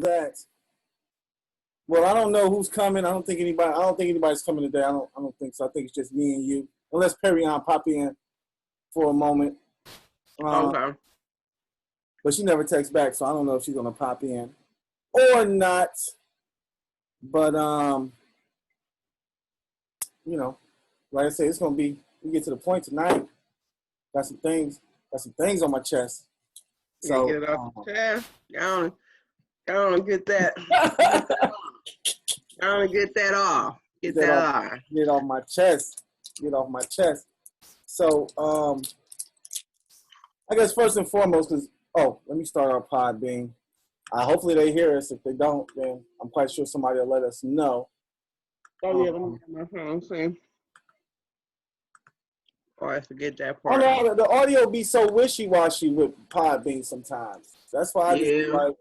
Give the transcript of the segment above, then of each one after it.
that. Well, I don't know who's coming. I don't think anybody's coming today. I don't think so. I think it's just me and you. Unless Perion pop in for a moment. Okay. But she never texts back, so I don't know if she's gonna pop in or not. But you know, like I said, it's gonna be. We get to the point tonight. Got some things on my chest. So get it off the chest. I don't get that. I don't get that off. Get that off. Get off my chest. Get off my chest. So I guess first and foremost, because let me start our Podbean. Hopefully they hear us. If they don't, then I'm quite sure somebody will let us know. Oh yeah, let me get my phone. See. Oh, I forget that part. Oh, no, the audio be so wishy-washy with Podbean sometimes. That's why I just be like,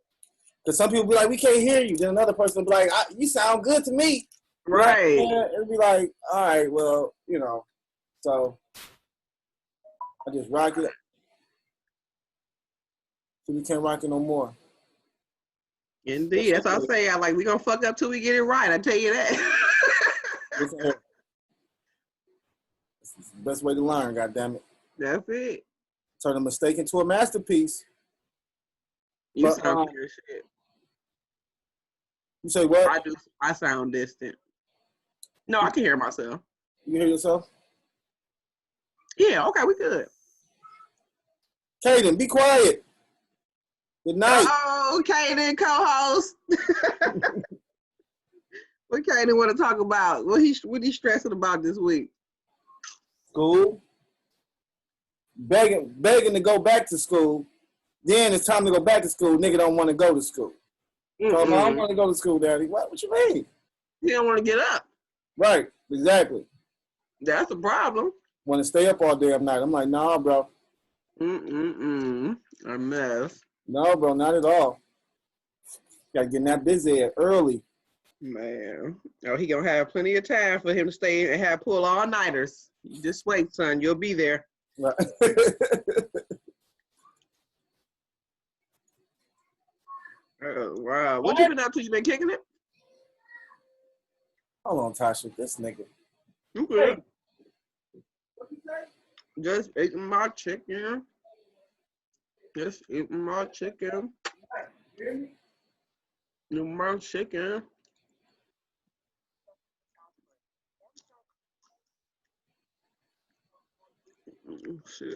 because some people be like, we can't hear you. Then another person will be like, you sound good to me. Right. It'll be like, all right, well, so I just rock it. So we can't rock it no more. Indeed. That's what I say. We gonna fuck up till we get it right. I tell you that. It's the best way to learn, goddammit. That's it. Turn a mistake into a masterpiece. You sound clear shit. You say what? I sound distant. No, I can hear myself. You hear yourself? Yeah, okay, we good. Kaden, be quiet. Good night. Oh, Kaden, co-host. What Kaden want to talk about? What he stressing about this week? School. Begging to go back to school. Then it's time to go back to school. Nigga don't want to go to school. So I don't want to go to school, Daddy. What you mean? He don't want to get up. Right, exactly. That's a problem. Want to stay up all damn night. I'm like, nah, bro. A mess. No, bro, not at all. Got to get in that busy early. Man. Oh, he going to have plenty of time for him to stay and pull all-nighters. You just wait, son. You'll be there. Right. Oh, wow. What you been up to? You been kicking it? Hold on, Tasha. This nigga. Okay. Just eating my chicken. Eating my chicken. Let's see.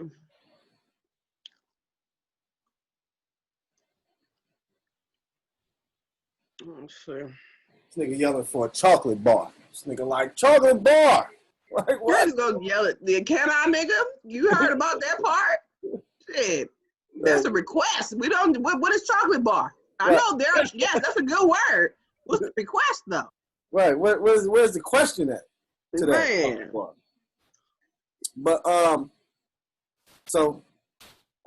Let's see. This nigga yelling for a chocolate bar. This nigga like, chocolate bar. Like, what? Let's go yell at the can I, nigga? You heard about that part? Shit. That's a request. We don't, what is chocolate bar? I know that's a good word. What's the request though? Right. Where's the question at? To Man. That but so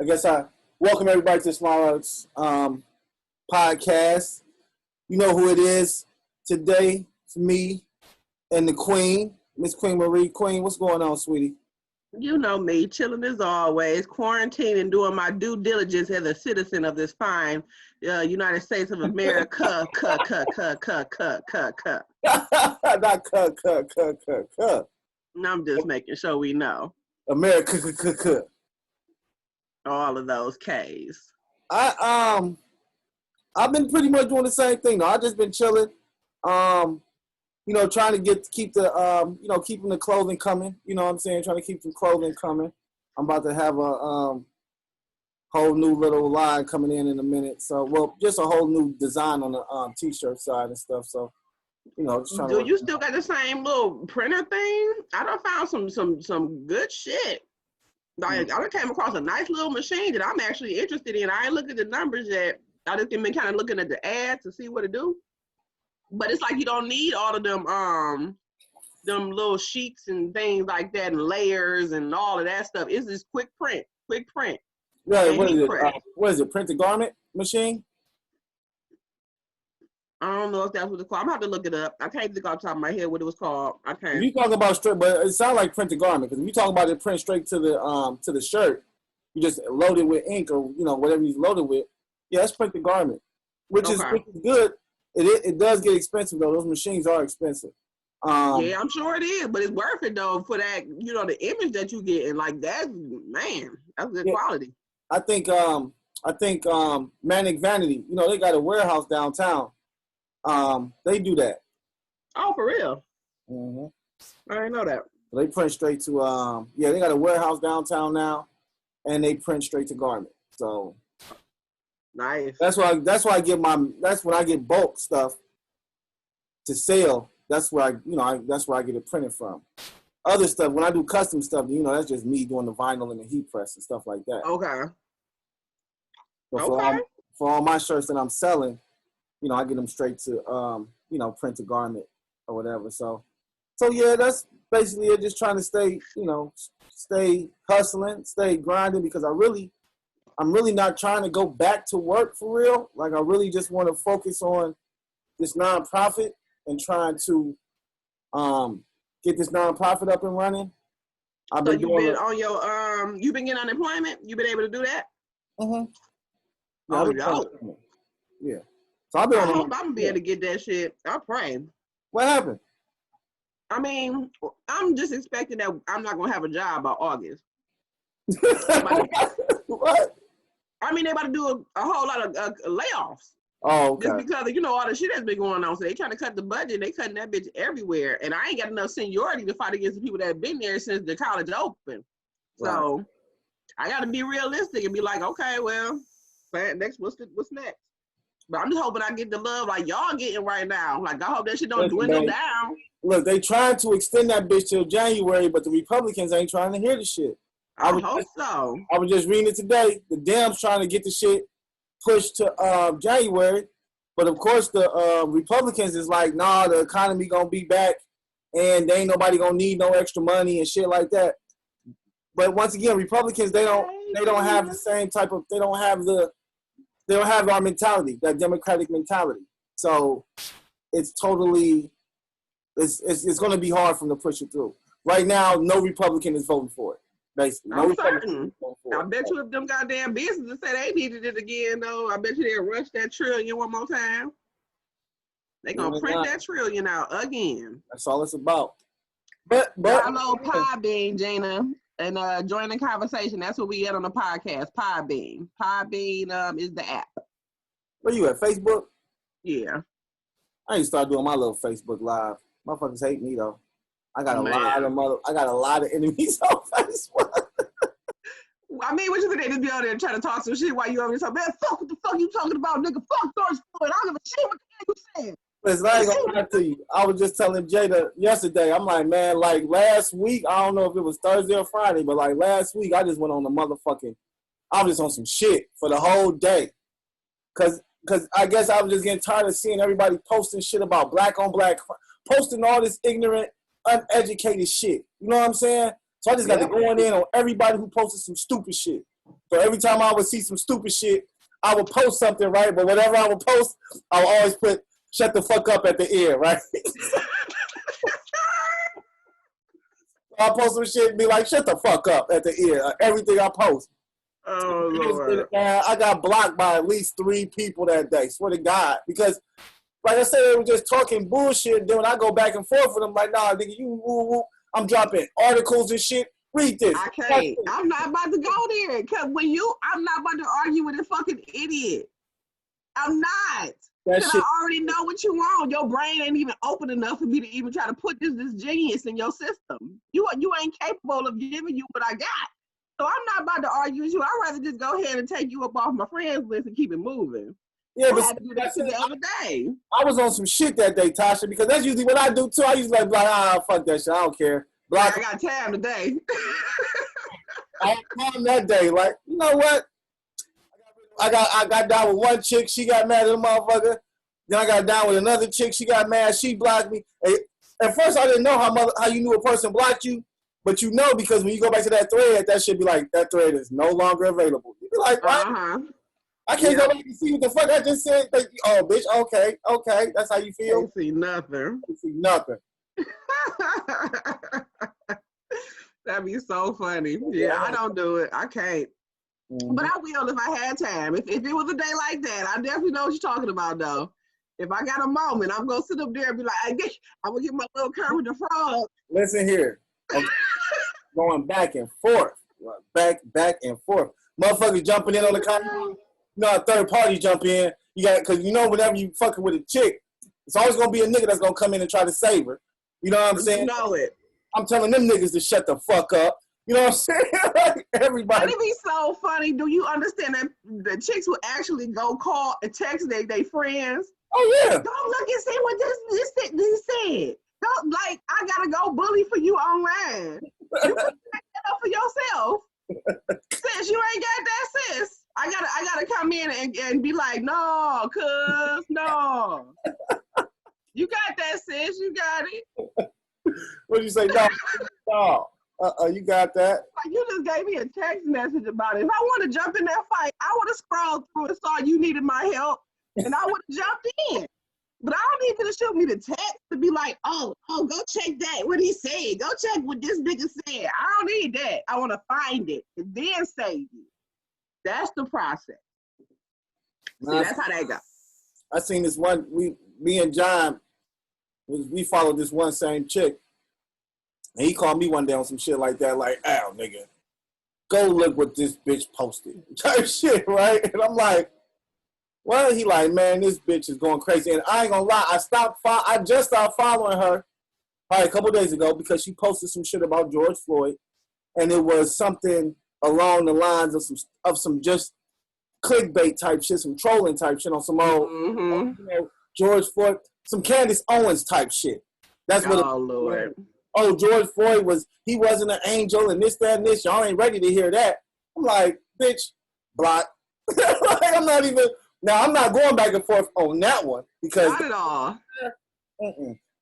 I guess I welcome everybody to the Smartalecs podcast. You know who it is today. It's me and the Queen, Miss Queen Marie. Queen, what's going on, sweetie? You know me, chilling as always, quarantining, doing my due diligence as a citizen of this fine United States of America. Not cut. I'm just making sure we know. America. All of those K's. I've been pretty much doing the same thing. though. I've just been chilling. Trying to keep the keeping the clothing coming. You know what I'm saying? Trying to keep the clothing coming. I'm about to have a whole new little line coming in a minute. So, just a whole new design on the t-shirt side and stuff. So, just trying Do you still got the same little printer thing? I done found some good shit. I done came across a nice little machine that I'm actually interested in. I ain't looked at the numbers yet. I just been kind of looking at the ads to see what it do. But it's like you don't need all of them little sheets and things like that and layers and all of that stuff. It's just quick print. Right, what is it? Print the garment machine? I don't know if that's what it's called. I'm gonna have to look it up. I can't think off the top of my head what it was called. I can't. If you talk about straight, but it sounds like print the garment, because if you talk about it print straight to the shirt, you just load it with ink or whatever you load it with. Yeah, that's print the garment. which is good. It does get expensive though. Those machines are expensive. Yeah, I'm sure it is, but it's worth it though for that, the image that you get, and like that, man, that's good quality. I think Manic Vanity, they got a warehouse downtown. They do that. Oh, for real? Mm-hmm. I didn't know that. They print straight to they got a warehouse downtown now, and they print straight to garment. So nice. That's why I get that's when I get bulk stuff to sell. That's where that's where I get it printed from. Other stuff, when I do custom stuff, that's just me doing the vinyl and the heat press and stuff like that. Okay. But for all my shirts that I'm selling, I get them straight to print to garment or whatever. So yeah, that's basically it. Just trying to stay hustling, stay grinding, because I'm really not trying to go back to work for real. Like, I really just want to focus on this nonprofit and trying to get this nonprofit up and running. You've been on your you've been getting unemployment? You've been able to do that? Mm-hmm. Yeah. So I've been. I hope I'm gonna be able to get that shit. I pray. What happened? I mean, I'm just expecting that I'm not gonna have a job by August. What? I mean, they're about to do a whole lot of layoffs. Oh, okay. Just because all the shit that's been going on. So they trying to cut the budget. They cutting that bitch everywhere. And I ain't got enough seniority to fight against the people that have been there since the college opened. So I got to be realistic and be like, okay, well, next, what's next? But I'm just hoping I get the love like y'all getting right now. Like, I hope that shit don't dwindle down. Look, they trying to extend that bitch till January, but the Republicans ain't trying to hear the shit. I hope so. I was just reading it today. The Dems trying to get the shit pushed to January, but of course the Republicans is like, nah, the economy gonna be back, and they ain't nobody gonna need no extra money and shit like that. But once again, Republicans they don't have the same type of they don't have our mentality, that Democratic mentality. So it's totally it's gonna be hard for them to push it through. Right now, no Republican is voting for it. Basically. I'm certain. I bet you if them goddamn businesses say they needed it again, though, I bet you they'll rush that trillion one more time. They gonna print that trillion out again. That's all it's about. But download Podbean, Gina, and join the conversation. That's what we get on the podcast. Podbean. Podbean is the app. Where you at? Facebook? Yeah. I need to start doing my little Facebook Live. Motherfuckers hate me though. I got a lot of enemies on Facebook. I mean, what you think they just be out there trying to talk some shit while you over there talking, man, fuck what the fuck you talking about, nigga, fuck George Floyd, I don't give a shit what the hell you saying. Listen, I ain't gonna lie to you. I was just telling Jada yesterday, I'm like, man, like last week, I don't know if it was Thursday or Friday, but like last week, I just went on I was just on some shit for the whole day. Cause I guess I was just getting tired of seeing everybody posting shit about black on black, posting all this ignorant, uneducated shit. You know what I'm saying? So I just got to go in on everybody who posted some stupid shit. So every time I would see some stupid shit, I would post something, right? But whatever I would post, I would always put shut the fuck up at the end, right? I'll post some shit and be like, shut the fuck up at the end. Everything I post. Oh, Lord. I got blocked by at least 3 people that day, swear to God. Because, like I said, they were just talking bullshit. Then when I go back and forth with them, like, nah, nigga, you woo. I'm dropping articles and shit. Read this. I can't. I'm not about to go there. Because I'm not about to argue with a fucking idiot. I'm not. Because I already know what you want. Your brain ain't even open enough for me to even try to put this genius in your system. You ain't capable of giving you what I got. So I'm not about to argue with you. I'd rather just go ahead and take you up off my friends list and keep it moving. Yeah, but I had to do that the other day. I was on some shit that day, Tasha, because that's usually what I do too. I usually like, fuck that shit. I don't care. Block. I got time today. I had time that day. Like, you know what? I got down with one chick. She got mad at the motherfucker. Then I got down with another chick. She got mad. She blocked me. At first, I didn't know how you knew a person blocked you, but you know because when you go back to that thread, that should be like, that thread is no longer available. You be like, what? Uh-huh. I can't go back and see what the fuck I just said. Like, oh, bitch, okay. That's how you feel? Can't see nothing. Can't see nothing. That'd be so funny. Yeah, I don't do it. I can't. Mm-hmm. But I will if I had time. If it was a day like that, I definitely know what you're talking about, though. If I got a moment, I'm going to sit up there and be like, I'm going to get my little Kermit the Frog. Listen here. Okay. Going back and forth. Back and forth. Motherfuckers jumping in on the comment. A third party jump in. You got, because whenever you fucking with a chick, it's always going to be a nigga that's going to come in and try to save her. You know what I'm saying? You know it. I'm telling them niggas to shut the fuck up. You know what I'm saying? Like, everybody. It'd be so funny. Do you understand that the chicks will actually go call and text their friends? Oh, yeah. Go look and see what this said. Don't, like, I got to go bully for you online. You can check that up for yourself. Sis, you ain't got that, sis. I gotta come in and be like, no, cuz, no. You got that, sis. You got it. What'd you say? No. You got that. Like, you just gave me a text message about it. If I want to jump in that fight, I would have scrolled through and saw you needed my help, and I would have jumped in. But I don't need you to shoot me the text to be like, oh, go check that, what he said. Go check what this nigga said. I don't need that. I want to find it and then save you. That's the process. See, that's how that goes. I seen this one, me and John, we followed this one same chick. And he called me one day on some shit like that, like, ow, nigga, go look what this bitch posted. Type shit, right? And I'm like, well, he like, man, this bitch is going crazy. And I ain't gonna lie, I just stopped following her probably a couple days ago because she posted some shit about George Floyd. And it was something along the lines of some just clickbait type shit, some trolling type shit on some old George Floyd, some Candace Owens type shit. That's what Lord. Oh, George Floyd wasn't an angel and this, that, and this. Y'all ain't ready to hear that. I'm like, bitch, block. Like, I'm not going back and forth on that one because not at all.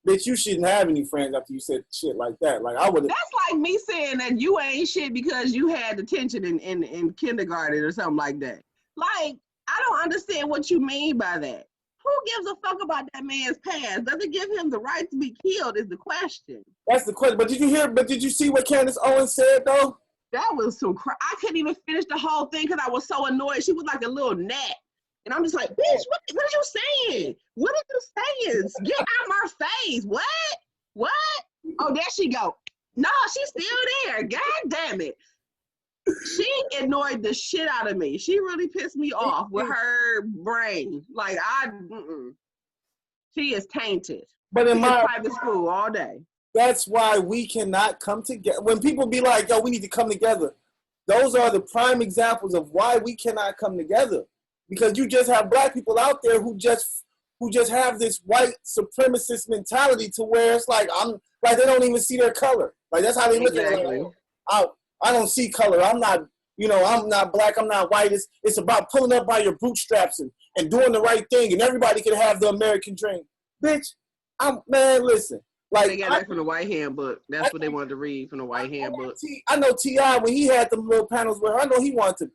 Bitch, you shouldn't have any friends after you said shit like that. Like, I would. That's like me saying that you ain't shit because you had detention in kindergarten or something like that. Like, I don't understand what you mean by that. Who gives a fuck about that man's past? Does it give him the right to be killed is the question. That's the question. But did you see what Candace Owens said, though? That was some crap. I couldn't even finish the whole thing because I was so annoyed. She was like a little gnat. And I'm just like, bitch, what are you saying? What are you saying? Get out my face. What? Oh, there she go. No, she's still there. God damn it. She annoyed the shit out of me. She really pissed me off with her brain. Like, she is tainted. But in my private school all day. That's why we cannot come together. When people be like, yo, we need to come together, those are the prime examples of why we cannot come together. Because you just have black people out there who just have this white supremacist mentality to where it's like, they don't even see their color. Like, that's how they look at it. Like, I don't see color. I'm not black. I'm not white. It's about pulling up by your bootstraps and doing the right thing, and everybody can have the American dream. Bitch, listen. Like, they got that from the White Handbook. That's what they wanted to read from the White Handbook. I know T.I. when he had them little panels where I know he wanted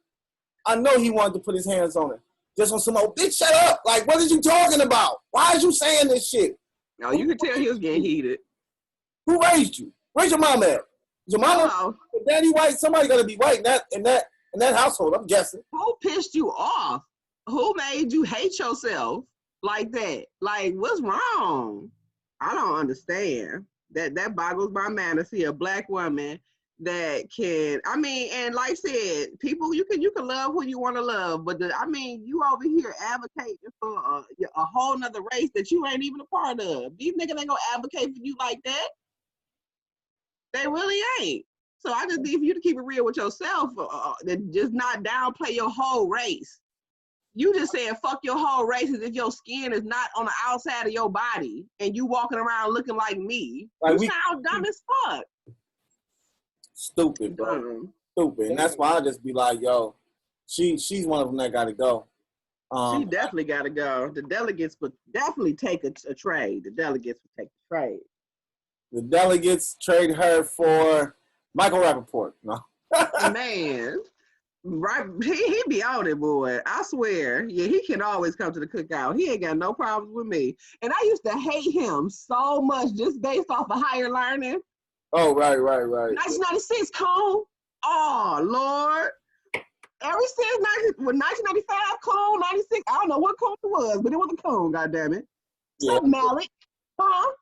to put his hands on it. Just on some old bitch, shut up. Like, what are you talking about? Why is you saying this shit? No, you could tell he was getting heated. Who raised you? Where's your mom at? Your mama, daddy white, somebody gotta be white in that household, I'm guessing. Who pissed you off? Who made you hate yourself like that? Like, what's wrong? I don't understand. That boggles my mind to see a black woman that can, and like I said, people, you can love who you want to love, but you over here advocating for a whole nother race that you ain't even a part of. These niggas ain't gonna advocate for you like that. They really ain't. So I just need for you to keep it real with yourself and just not downplay your whole race. You just saying fuck your whole race as if your skin is not on the outside of your body and you walking around looking like me. Like, you sound dumb as fuck. Stupid, bro. Stupid. And that's why I just be like, yo, she's one of them that gotta go. She definitely gotta go. The delegates would definitely take a trade. The delegates would take the trade. The delegates trade her for Michael Rappaport. No. Man. Right, he be on it, boy. I swear. Yeah, he can always come to the cookout. He ain't got no problems with me. And I used to hate him so much just based off of higher learning. Oh, right. 1996, Cole. Oh, Lord. ever since 1995, coon, 96, I don't know what coon it was, but it was a coon, goddammit. Yeah. So Malik, huh?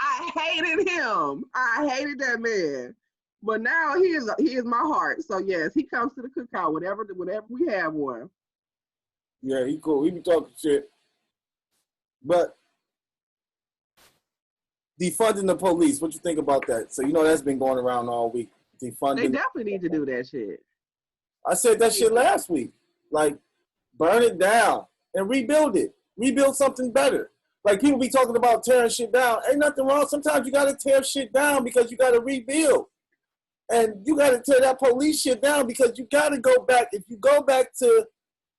I hated him. I hated that man. But now he is my heart. So yes, he comes to the cookout whenever we have one. Yeah, he cool. He be talking shit. But defunding the police, what you think about that? So you know that's been going around all week. Defunding. They definitely need to do that shit. I said that shit last week. Like, burn it down and rebuild it. Rebuild something better. Like, people be talking about tearing shit down. Ain't nothing wrong. Sometimes you got to tear shit down because you got to rebuild. And you got to tear that police shit down because you got to go back. If you go back to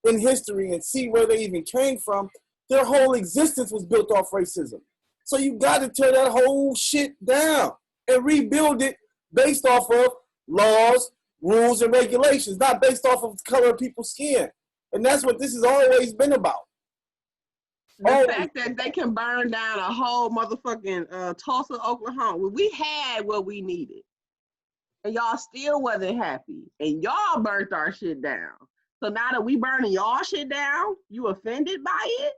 in history and see where they even came from, their whole existence was built off racism. So you got to tear that whole shit down and rebuild it based off of laws, rules, and regulations, not based off of the color of people's skin. And that's what this has always been about. The fact that they can burn down a whole motherfucking Tulsa, Oklahoma. We had what we needed. And y'all still wasn't happy. And y'all burnt our shit down. So now that we burning y'all shit down, you offended by it?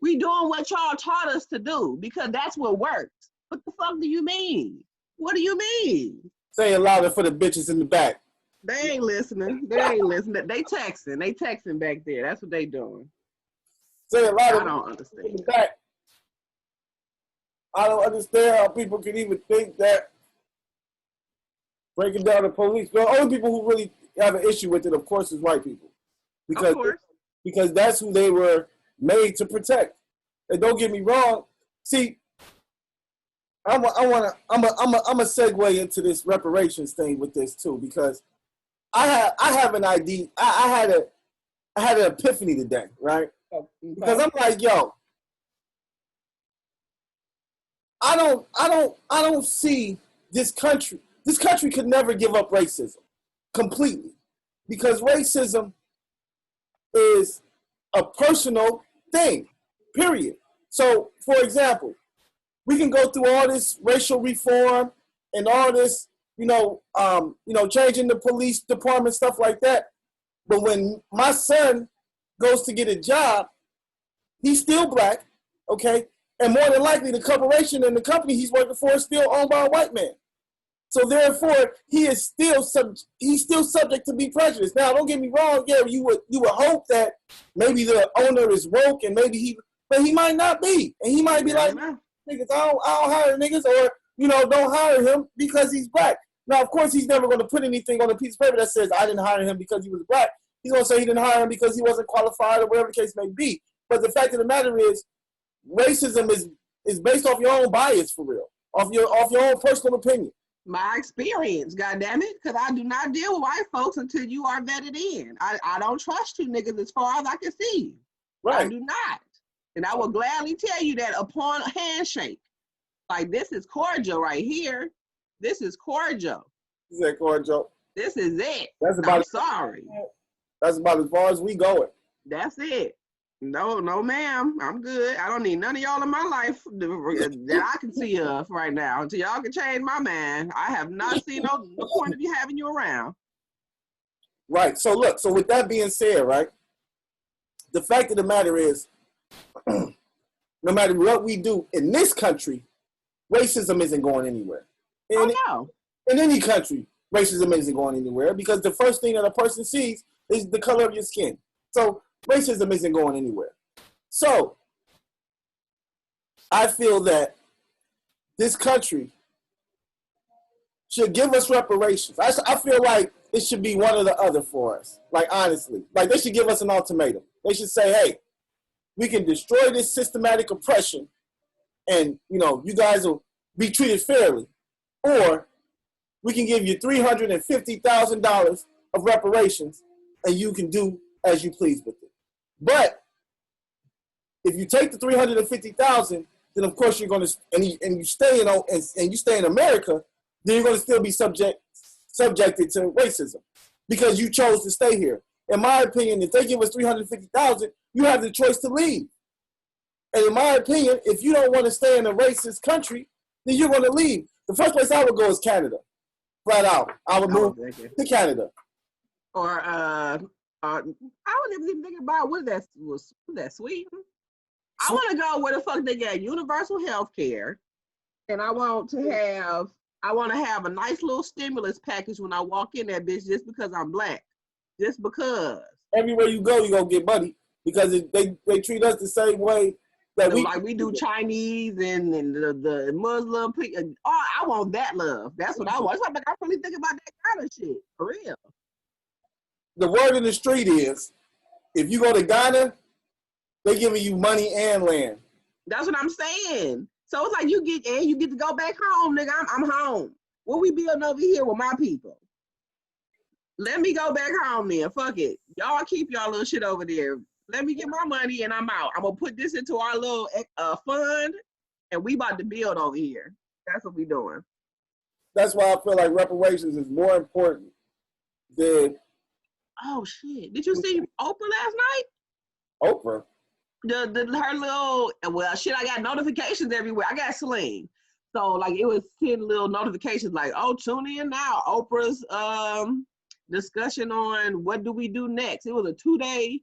We doing what y'all taught us to do because that's what works. What the fuck do you mean? What do you mean? Say it louder for the bitches in the back. They ain't listening. They texting. They texting back there. That's what they doing. Say it louder. I don't understand. In the back. I don't understand how people can even think that breaking down the police. The only people who really have an issue with it, of course, is white people. Because that's who they were made to protect. And don't get me wrong. See, I'm a segue into this reparations thing with this too, because I have an idea. I had an epiphany today, right? Because I'm like, yo, I don't see this country. This country could never give up racism completely, because racism is a personal thing, period. So, for example, we can go through all this racial reform and all this, changing the police department, stuff like that. But when my son goes to get a job, he's still black, okay? And more than likely, the corporation and the company he's working for is still owned by a white man. So therefore, he's still subject to be prejudiced. Now, don't get me wrong. Yeah, you would hope that maybe the owner is woke and but he might not be, and he might be like, niggas, I don't hire niggas, or don't hire him because he's black. Now, of course, he's never going to put anything on a piece of paper that says I didn't hire him because he was black. He's going to say he didn't hire him because he wasn't qualified, or whatever the case may be. But the fact of the matter is, racism is based off your own bias, for real, off your own personal opinion. My experience, goddammit, because I do not deal with white folks until you are vetted in. I don't trust you niggas as far as I can see. Right. I do not. And I will gladly tell you that upon a handshake. Like, this is cordial right here. This is cordial. You said cordial. This is it. I'm sorry. That's about as far as we going. That's it. No, ma'am. I'm good. I don't need none of y'all in my life that I can see of right now until y'all can change my mind. I have not seen no point of you having you around. Right. So look, with that being said, right, the fact of the matter is, no matter what we do in this country, racism isn't going anywhere. In any country, racism isn't going anywhere, because the first thing that a person sees is the color of your skin. So racism isn't going anywhere. So I feel that this country should give us reparations. I feel like it should be one or the other for us. Like, honestly, like, they should give us an ultimatum. They should say, hey, we can destroy this systematic oppression and, you guys will be treated fairly. Or we can give you $350,000 of reparations and you can do as you please with it. But if you take the $350,000, then of course you're going to, and you stay in America, then you're going to still be subjected to racism because you chose to stay here. In my opinion, if they give us $350,000, you have the choice to leave. And in my opinion, if you don't want to stay in a racist country, then you're going to leave. The first place I would go is Canada. Flat out. I would move to Canada. Or I wasn't even thinking about was that Sweden? I want to go where the fuck they got universal health care, and I want to have a nice little stimulus package when I walk in that bitch just because I'm black. Just because. Everywhere you go, you're going to get money because they treat us the same way that we do Chinese and the Muslim people. Oh, I want that love. That's what I want. So I really think about that kind of shit. For real. The word in the street is, if you go to Ghana, they giving you money and land. That's what I'm saying. So it's like you get to go back home, nigga. I'm home. What we building over here with my people? Let me go back home then. Fuck it. Y'all keep y'all little shit over there. Let me get my money and I'm out. I'm gonna put this into our little fund, and we about to build over here. That's what we doing. That's why I feel like reparations is more important than. Oh shit! Did you see Oprah last night? Oprah. Her little shit. I got notifications everywhere. I got Sling, so like it was 10 little notifications like, oh, tune in now. Oprah's discussion on what do we do next. It was a 2-day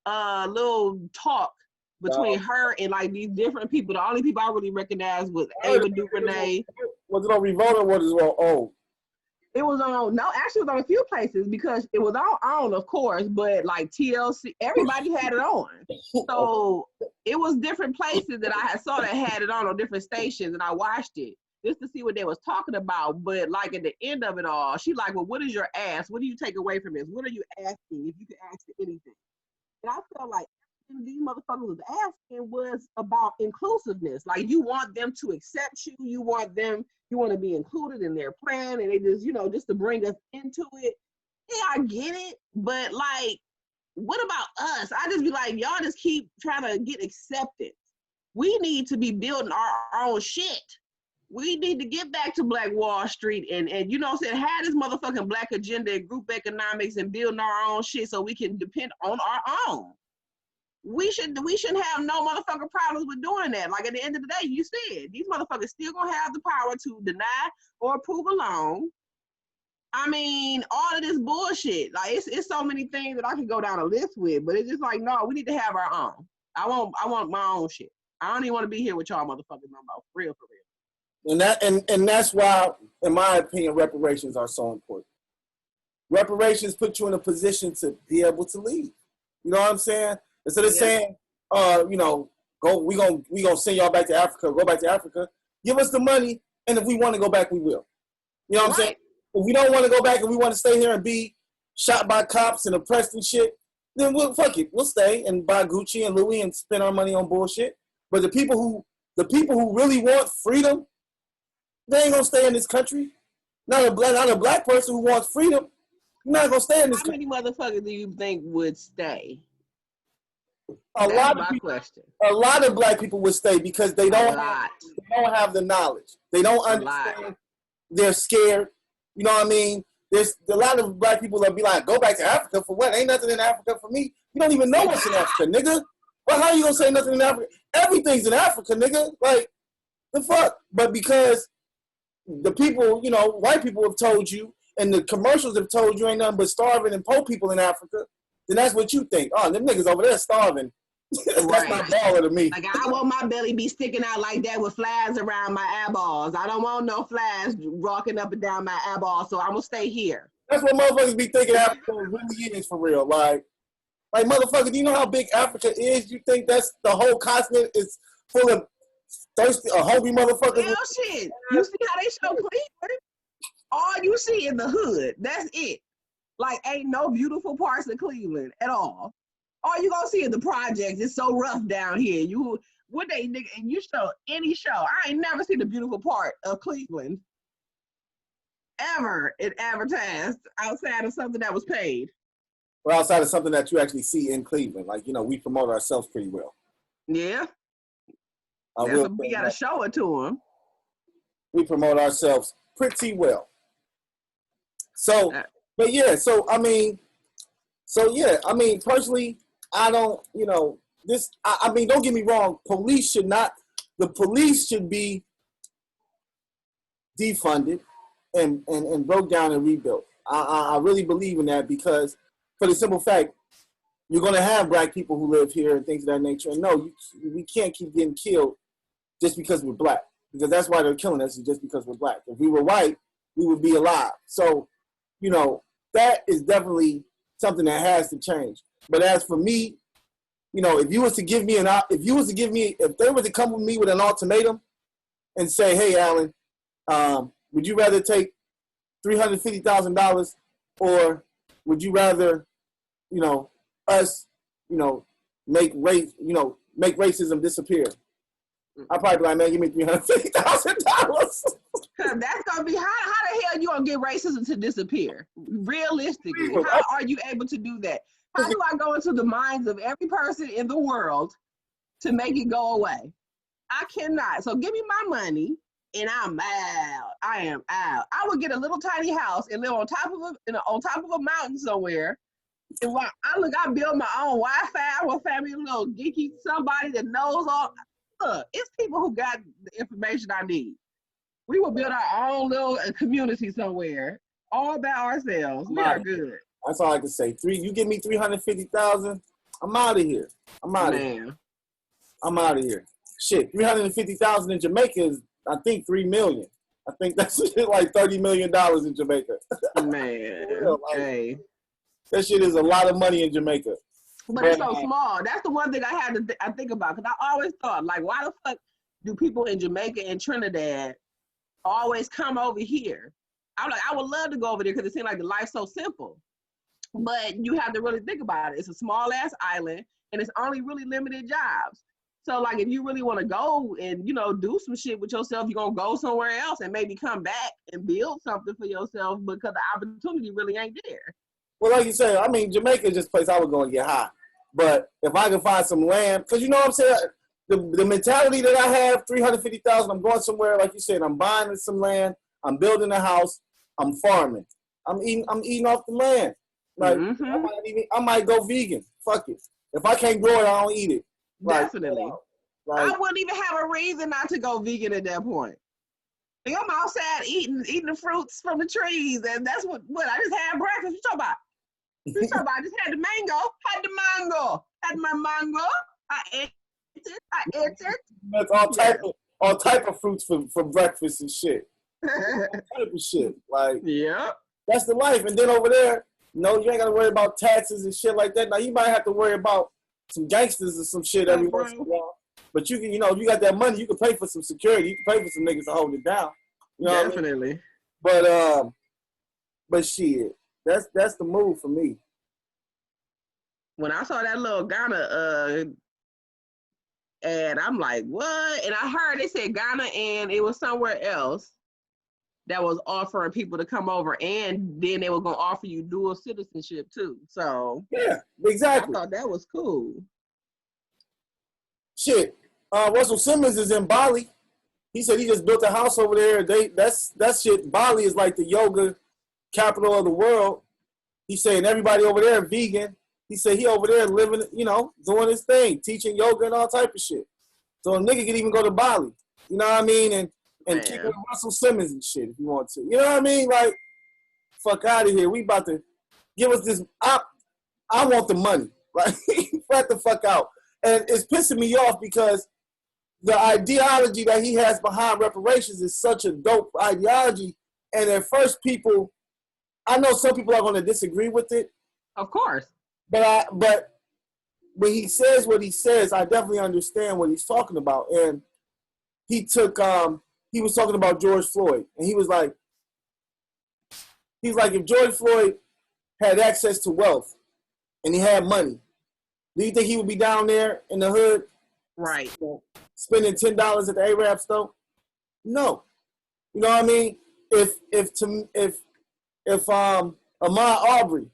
little talk between her and like these different people. The only people I really recognized was Ava DuVernay. Was it on Revolt or was it on OWN? It was actually it was on a few places because it was on, of course, but like TLC, everybody had it on. So it was different places that I saw that had it on different stations, and I watched it just to see what they was talking about. But like at the end of it all, she like, well, what is your ask? What do you take away from this? What are you asking if you could ask for anything? And I felt like these motherfuckers was asking was about inclusiveness. Like you want them to accept you. You want to be included in their plan, and they just, just to bring us into it. Yeah, I get it, but like, what about us? I just be like, y'all just keep trying to get acceptance. We need to be building our own shit. We need to get back to Black Wall Street and have this motherfucking Black agenda and group economics and building our own shit so we can depend on our own. We shouldn't have no motherfucking problems with doing that. Like at the end of the day, you said these motherfuckers still gonna have the power to deny or approve a loan. I mean, all of this bullshit. Like it's so many things that I can go down a list with, but it's just like, no, we need to have our own. I want my own shit. I don't even want to be here with y'all motherfuckers no more. For real. And that's why, in my opinion, reparations are so important. Reparations put you in a position to be able to leave. You know what I'm saying? Instead of saying, we gonna send y'all back to Africa, go back to Africa, give us the money, and if we want to go back, we will. You know what I'm saying? If we don't want to go back and we want to stay here and be shot by cops and oppressed and shit, then fuck it. We'll stay and buy Gucci and Louis and spend our money on bullshit. But the people who really want freedom, they ain't gonna stay in this country. Not a black person who wants freedom. You're not gonna stay in this country. How many motherfuckers do you think would stay? A lot of black people would stay because they don't have the knowledge. They don't understand. They're scared. You know what I mean? There's a lot of black people that be like, go back to Africa for what? Ain't nothing in Africa for me. You don't even know what's in Africa, nigga. Well, how you gonna say nothing in Africa? Everything's in Africa, nigga. Like, the fuck? But because the people, white people have told you, and the commercials have told you ain't nothing but starving and poor people in Africa, then that's what you think. Oh, them niggas over there starving. That's not baller to me. Like, I want my belly be sticking out like that with flies around my eyeballs. I don't want no flies walking up and down my eyeballs, so I'm going to stay here. That's what motherfuckers be thinking Africa really is for real. Like, motherfucker, do you know how big Africa is? You think that's the whole continent is full of thirsty or hungry motherfuckers? Hell shit. You see how they show Cleveland? All you see is the hood. That's it. Like, ain't no beautiful parts of Cleveland at all. All you gonna see is the projects. It's so rough down here. And you show any show. I ain't never seen the beautiful part of Cleveland ever it advertised outside of something that was paid. Well, outside of something that you actually see in Cleveland. Like, we promote ourselves pretty well. Yeah. We gotta show it to them. We promote ourselves pretty well. So, but yeah, personally, I don't, don't get me wrong. The police should be defunded. and broke down and rebuilt. I really believe in that because for the simple fact, you're going to have black people who live here and things of that nature. And no, we can't keep getting killed just because we're black. Because that's why they're killing us, is just because we're black. If we were white, we would be alive. So, you know, that is definitely something that has to change. But as for me, you know, if they were to come with me with an ultimatum and say, hey, Alan, would you rather take $350,000 or would you rather, you know, us, you know, make racism disappear? I'd probably be like, man, give me $350,000. That's gonna be how the hell you gonna get racism to disappear? Realistically, how are you able to do that? How do I go into the minds of every person in the world to make it go away? I cannot. So give me my money and I'm out. I am out. I would get a little tiny house and live on top of a mountain somewhere. And while I build my own Wi-Fi. I want family, a little geeky, somebody that knows all. Look, it's people who got the information I need. We will build our own little community somewhere, all by ourselves. We are good. That's all I can say. You give me $350,000, I'm out of here. I'm out of here. Shit, $350,000 in Jamaica is, I think, $3 million. I think that's like $30 million in Jamaica. Man, hey. That shit is a lot of money in Jamaica. But it's so small. That's the one thing I think about, because I always thought, like, why the fuck do people in Jamaica and Trinidad always come over here? I'm like, I would love to go over there because it seems like the life's so simple. But you have to really think about it. It's a small ass island and it's only really limited jobs. So like if you really want to go and, you know, do some shit with yourself, you're going to go somewhere else and maybe come back and build something for yourself because the opportunity really ain't there. Well, like you said, I mean, Jamaica is just a place I would go and get high. But if I can find some land, because you know what I'm saying? The mentality that I have, $350,000, I'm going somewhere, like you said, I'm buying some land, I'm building a house, I'm farming. I'm eating off the land. Like I might go vegan. Fuck it. If I can't grow it, I don't eat it. Definitely. I wouldn't even have a reason not to go vegan at that point. Like, I'm outside eating the fruits from the trees, and that's what I just had breakfast. What you talking about? I just had the mango. Had my mango. I ate it. That's all type of fruits for breakfast and shit. All type of shit. Like, yeah. That's the life. And then over there, no, you ain't got to worry about taxes and shit like that. Now, you might have to worry about some gangsters or some shit every once in a while. But you can, you know, if you got that money, you can pay for some security. You can pay for some niggas to hold it down. You know Definitely. What I mean? But shit, that's the move for me. When I saw that little Ghana ad, I'm like, what? And I heard they said Ghana and it was somewhere else that was offering people to come over, and then they were going to offer you dual citizenship too. So yeah, exactly. I thought that was cool. Shit, Russell Simmons is in Bali. He said he just built a house over there. That shit. Bali is like the yoga capital of the world. He's saying everybody over there vegan. He said he over there living, you know, doing his thing, teaching yoga and all type of shit. So a nigga could even go to Bali. You know what I mean? And kick with Russell Simmons and shit if you want to. You know what I mean? Like, fuck out of here. We about to give us this. I want the money. Like, flat the fuck out. And it's pissing me off because the ideology that he has behind reparations is such a dope ideology. And at first people, I know some people are going to disagree with it. Of course. But when he says what he says, I definitely understand what he's talking about. And he was talking about George Floyd. And he was like, if George Floyd had access to wealth and he had money, do you think he would be down there in the hood? Right. Spending $10 at the Arab store? No. You know what I mean? If Ahmaud Arbery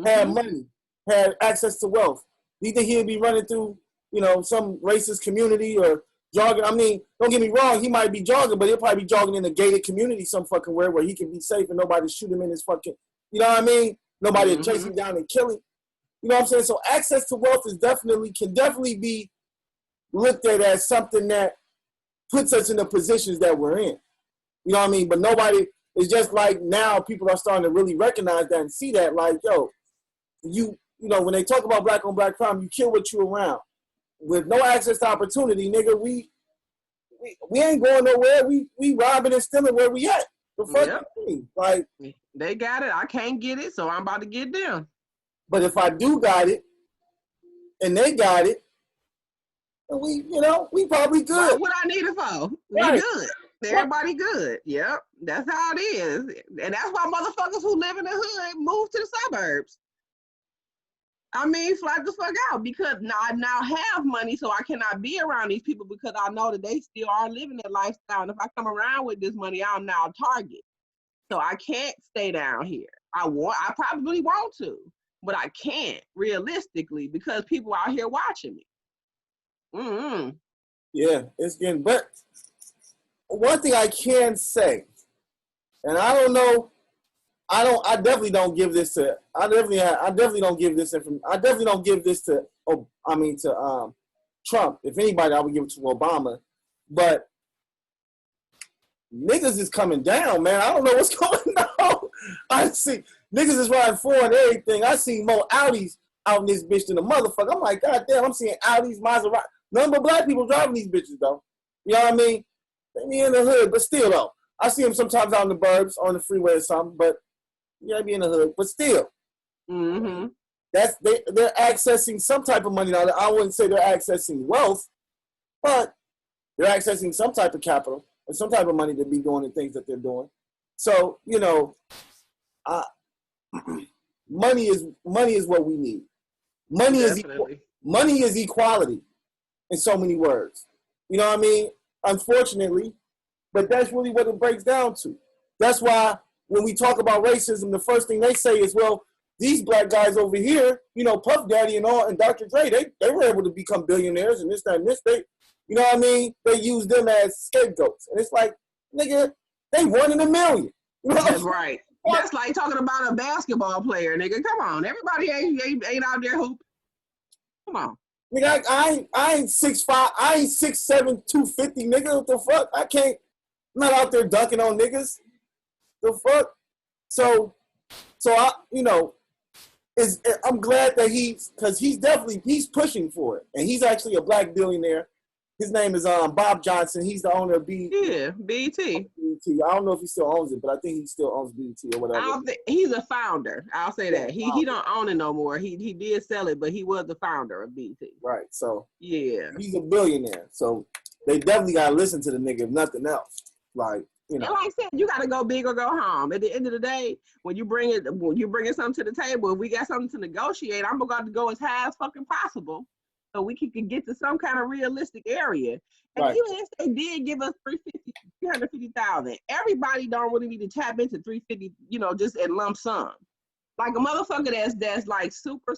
had money, had access to wealth, do you think he would be running through, you know, some racist community or jogging? I mean, don't get me wrong, he might be jogging, but he'll probably be jogging in a gated community some fucking where he can be safe and nobody shoot him in his fucking, you know what I mean? Nobody will chase him down and kill him. You know what I'm saying? So access to wealth can definitely be looked at as something that puts us in the positions that we're in. You know what I mean? But nobody, It's just like now people are starting to really recognize that and see that, like, yo, you know, when they talk about black on black crime, you kill what you around. With no access to opportunity, nigga, we ain't going nowhere. We robbing and stealing where we at. The fuck you mean? Like, they got it, I can't get it, so I'm about to get them. But if I do got it, and they got it, and we probably good. What I need it for? We Right. good. Everybody good. Yep. That's how it is. And that's why motherfuckers who live in the hood move to the suburbs. I mean, fly the fuck out, because I now have money, so I cannot be around these people because I know that they still are living that lifestyle. And if I come around with this money, I'm now a target. So I can't stay down here. I probably want to, but I can't realistically because people out here watching me. Mm-hmm. Yeah, it's getting. But one thing I can say, and I don't know, I definitely don't give this to. I definitely don't give this to. Trump. If anybody, I would give it to Obama. But niggas is coming down, man. I don't know what's going on. I see niggas is riding for and everything. I see more Audis out in this bitch than a motherfucker. I'm like, God damn, I'm seeing Audis, Maserati. None but black people driving these bitches, though. You know what I mean? They be in the hood, but still, though. I see them sometimes out in the burbs or on the freeway or something, but yeah, be in the hood. But still, mm-hmm. They're accessing some type of money. Now, I wouldn't say they're accessing wealth, but they're accessing some type of capital and some type of money to be doing the things that they're doing. So, you know, money is what we need. Money is equality in so many words. You know what I mean? Unfortunately, but that's really what it breaks down to. That's why when we talk about racism, the first thing they say is, well, these black guys over here, you know, Puff Daddy and all, and Dr. Dre, they were able to become billionaires and this, that, and this. You know what I mean? They use them as scapegoats. And it's like, nigga, they 1 in a million. You know That's right. That's like talking about a basketball player, nigga. Come on. Everybody ain't out there hooping. Come on. Nigga, I ain't 6'5", I ain't 6'7", 250, nigga. What the fuck? I'm not out there dunking on niggas. The fuck? So I, you know, I'm glad that he's pushing for it. And he's actually a black billionaire. His name is Bob Johnson. He's the owner of BET. Yeah, BET. I don't know if he still owns it, but I think he still owns BET or whatever. He's a founder. I'll say that. He don't own it no more. He did sell it, but he was the founder of BET. Right. So yeah, he's a billionaire. So they definitely gotta listen to the nigga, if nothing else. Like, you know. And like I said, you gotta go big or go home. At the end of the day, when you bringing something to the table, if we got something to negotiate, I'm gonna go as high as fucking possible. So we can get to some kind of realistic area. And right. Even if they did give us 350,000, everybody don't really need to tap into 350, you know, just in lump sum. Like a motherfucker that's like super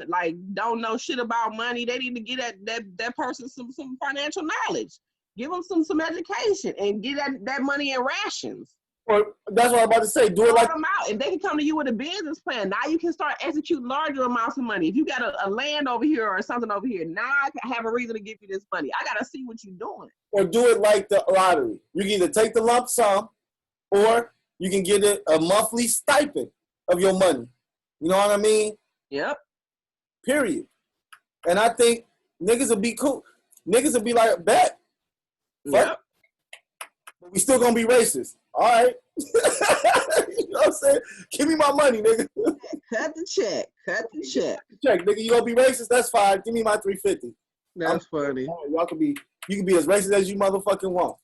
like don't know shit about money, they need to get that person some financial knowledge. Give them some education and get that money in rations. Well, that's what I'm about to say. Do it like them out. If they can come to you with a business plan, now you can start executing larger amounts of money. If you got a land over here or something over here, now I can have a reason to give you this money. I gotta see what you're doing. Or do it like the lottery. You can either take the lump sum, or you can get a monthly stipend of your money. You know what I mean? Yep. Period. And I think niggas will be cool. Niggas will be like, bet. Yep. But we still gonna be racist. All right. You know what I'm saying? Give me my money, nigga. Cut the check. Check, nigga. You gonna be racist? That's fine. Give me my $350. That's funny. You can be as racist as you motherfucking want.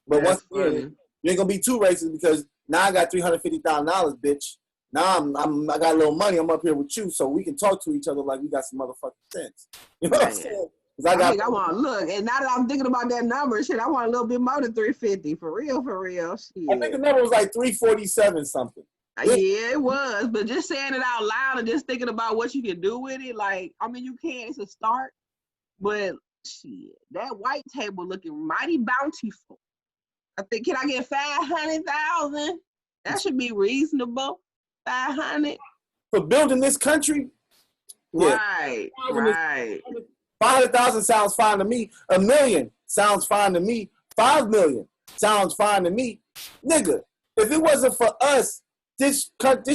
But once again, you ain't gonna be too racist because now I got $350,000, bitch. Now I got a little money. I'm up here with you, so we can talk to each other like we got some motherfucking sense. You know what I'm saying? I want to look, and now that I'm thinking about that number, shit, I want a little bit more than 350 for real. Shit. I think the number was like 347 something. Yeah, it was, but just saying it out loud and just thinking about what you can do with it, like, I mean, you can, it's a start, but shit, that white table looking mighty bountiful. I think, can I get 500,000? That should be reasonable. 500 for building this country. Yeah. Right. 500,000 sounds fine to me. $1 million sounds fine to me. 5 million sounds fine to me. Nigga, if it wasn't for us, this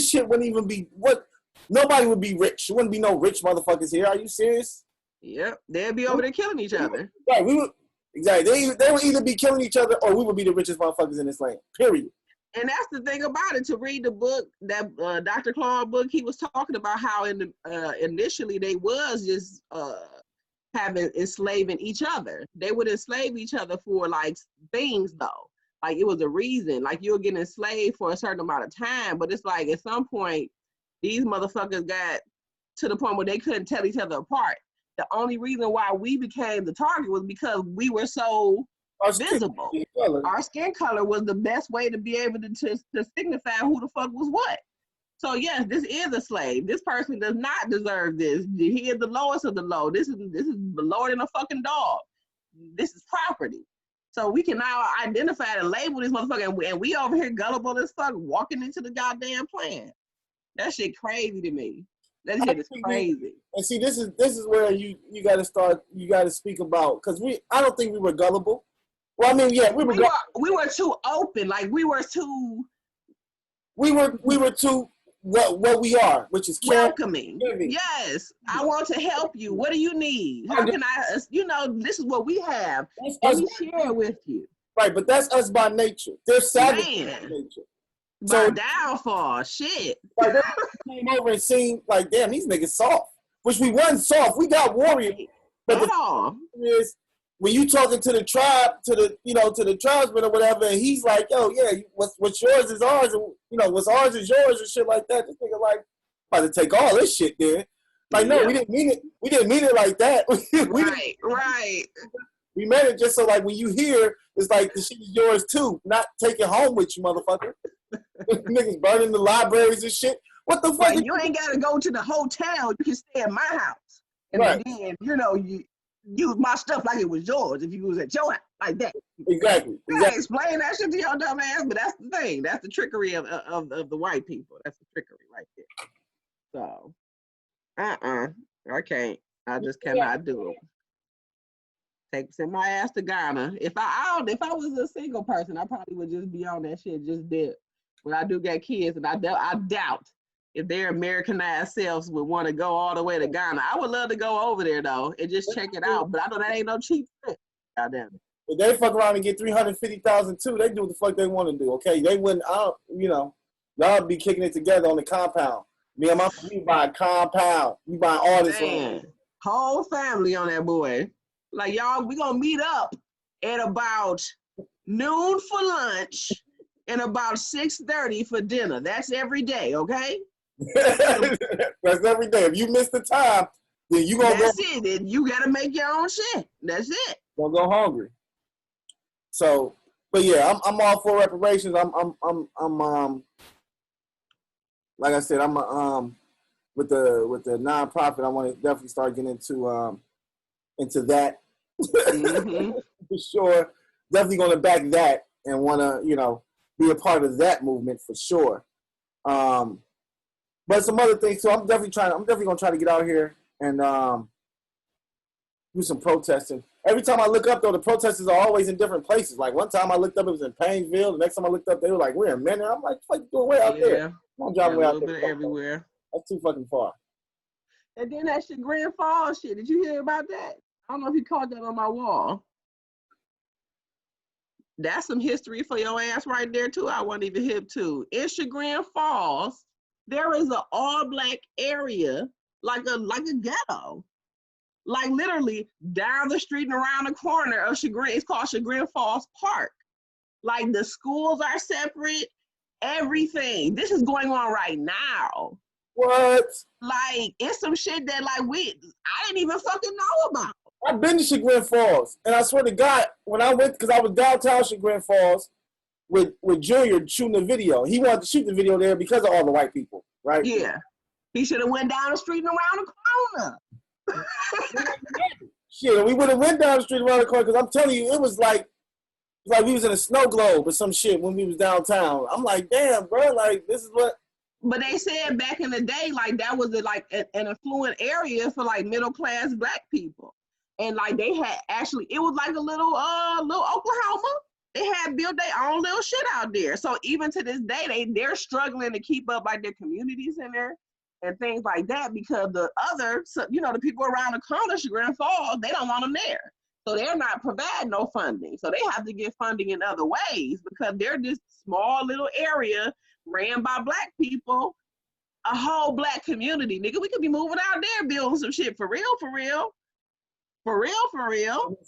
shit wouldn't even be what. Nobody would be rich. There wouldn't be no rich motherfuckers here. Are you serious? Yep, they'd be over there killing each other. Right, we would exactly. They would either be killing each other or we would be the richest motherfuckers in this land. Period. And that's the thing about it. To read the book, that Dr. Claude book, he was talking about how initially they was just enslaving each other. They would enslave each other for like things though. Like it was a reason. Like you were getting enslaved for a certain amount of time, but it's like at some point these motherfuckers got to the point where they couldn't tell each other apart. The only reason why we became the target was because we were so visible. Our skin color was the best way to be able to signify who the fuck was what. So yes, this is a slave. This person does not deserve this. He is the lowest of the low. This is lower than a fucking dog. This is property. So we can now identify and label this motherfucker, and we over here gullible as fuck walking into the goddamn plan. That shit crazy to me. That shit is crazy. And see, this is where you got to start. You got to speak about, because I don't think we were gullible. Well, I mean, yeah, we were too open. Like we were too what we are, which is welcoming. Yes, I want to help you. What do you need? How can I? This is what we have. Let me share it with you. Right, but that's us by nature. They're savage by nature. So downfall, shit. Like, they came over and seen like, damn, these niggas soft. Which we wasn't soft. We got warrior. But the thing is, when you talking to the tribe, to the tribesman or whatever, and he's like, yo, yeah, what's yours is ours, and what's ours is yours and shit like that. This nigga like about to take all this shit there. Like, no, we didn't mean it. We didn't mean it like that. Right. We meant it just so like when you hear, it's like the shit is yours too. Not take it home with you, motherfucker. Niggas burning the libraries and shit. What the fuck? You ain't gotta go to the hotel. You can stay at my house. And then, you use my stuff like it was yours if you was at your house, like that. Exactly. Explain that shit to your dumb ass, but that's the thing. That's the trickery of the white people. That's the trickery right there. So, I can't. I just cannot do it. Send my ass to Ghana. If I was a single person, I probably would just be on that shit, just dip. But I do got kids, and I doubt if their Americanized selves would want to go all the way to Ghana. I would love to go over there though and just check it out. But I know that ain't no cheap trip. Goddamn it. If they fuck around and get 350,000 too, they do what the fuck they want to do. Okay, they wouldn't. Y'all be kicking it together on the compound. Me and my we buy a compound. We buy all this land. Whole family on that boy. Like, y'all, we gonna meet up at about noon for lunch and about 6:30 for dinner. That's every day, okay? That's every day. If you miss the time, then you gonna That's it. Then you gotta make your own shit. That's it. Gonna go hungry. So, but yeah, I'm all for reparations. I'm like I said, I'm with the nonprofit. I want to definitely start getting into that. Mm-hmm. For sure. Definitely going to back that and want to, be a part of that movement for sure. But some other things too. I'm definitely going to try to get out here and do some protesting. Every time I look up though, the protesters are always in different places. Like one time I looked up, it was in Painesville. The next time I looked up, they were like, we're in Manor. I'm like, what you doing way out there? I'm driving way out there. Everywhere. That's too fucking far. And then that shit, Grand Falls shit. Did you hear about that? I don't know if you caught that on my wall. That's some history for your ass right there too. I wasn't even hip to. In Chagrin Falls, there is an all-black area, like a ghetto. Like literally down the street and around the corner of Chagrin. It's called Chagrin Falls Park. Like the schools are separate, everything. This is going on right now. What? Like it's some shit that I didn't even fucking know about. I've been to Chagrin Falls, and I swear to God, when I went, because I was downtown Chagrin Falls with Junior shooting a video. He wanted to shoot the video there because of all the white people, right? Yeah. He should have went down the street and around the corner. Shit, we would have went down the street around the corner, because I'm telling you, it was like we was in a snow globe or some shit when we was downtown. I'm like, damn, bro, like, this is what... But they said back in the day, like, that was an affluent area for, like, middle-class black people. And, like, they had actually... It was like a little Oklahoma. They had built their own little shit out there. So even to this day, they're struggling to keep up like their community center and things like that because the other, the people around the corner, Chagrin Falls, they don't want them there. So they're not providing no funding. So they have to get funding in other ways because they're this small little area ran by Black people, a whole Black community. Nigga, we could be moving out there building some shit for real, for real. For real, for real. It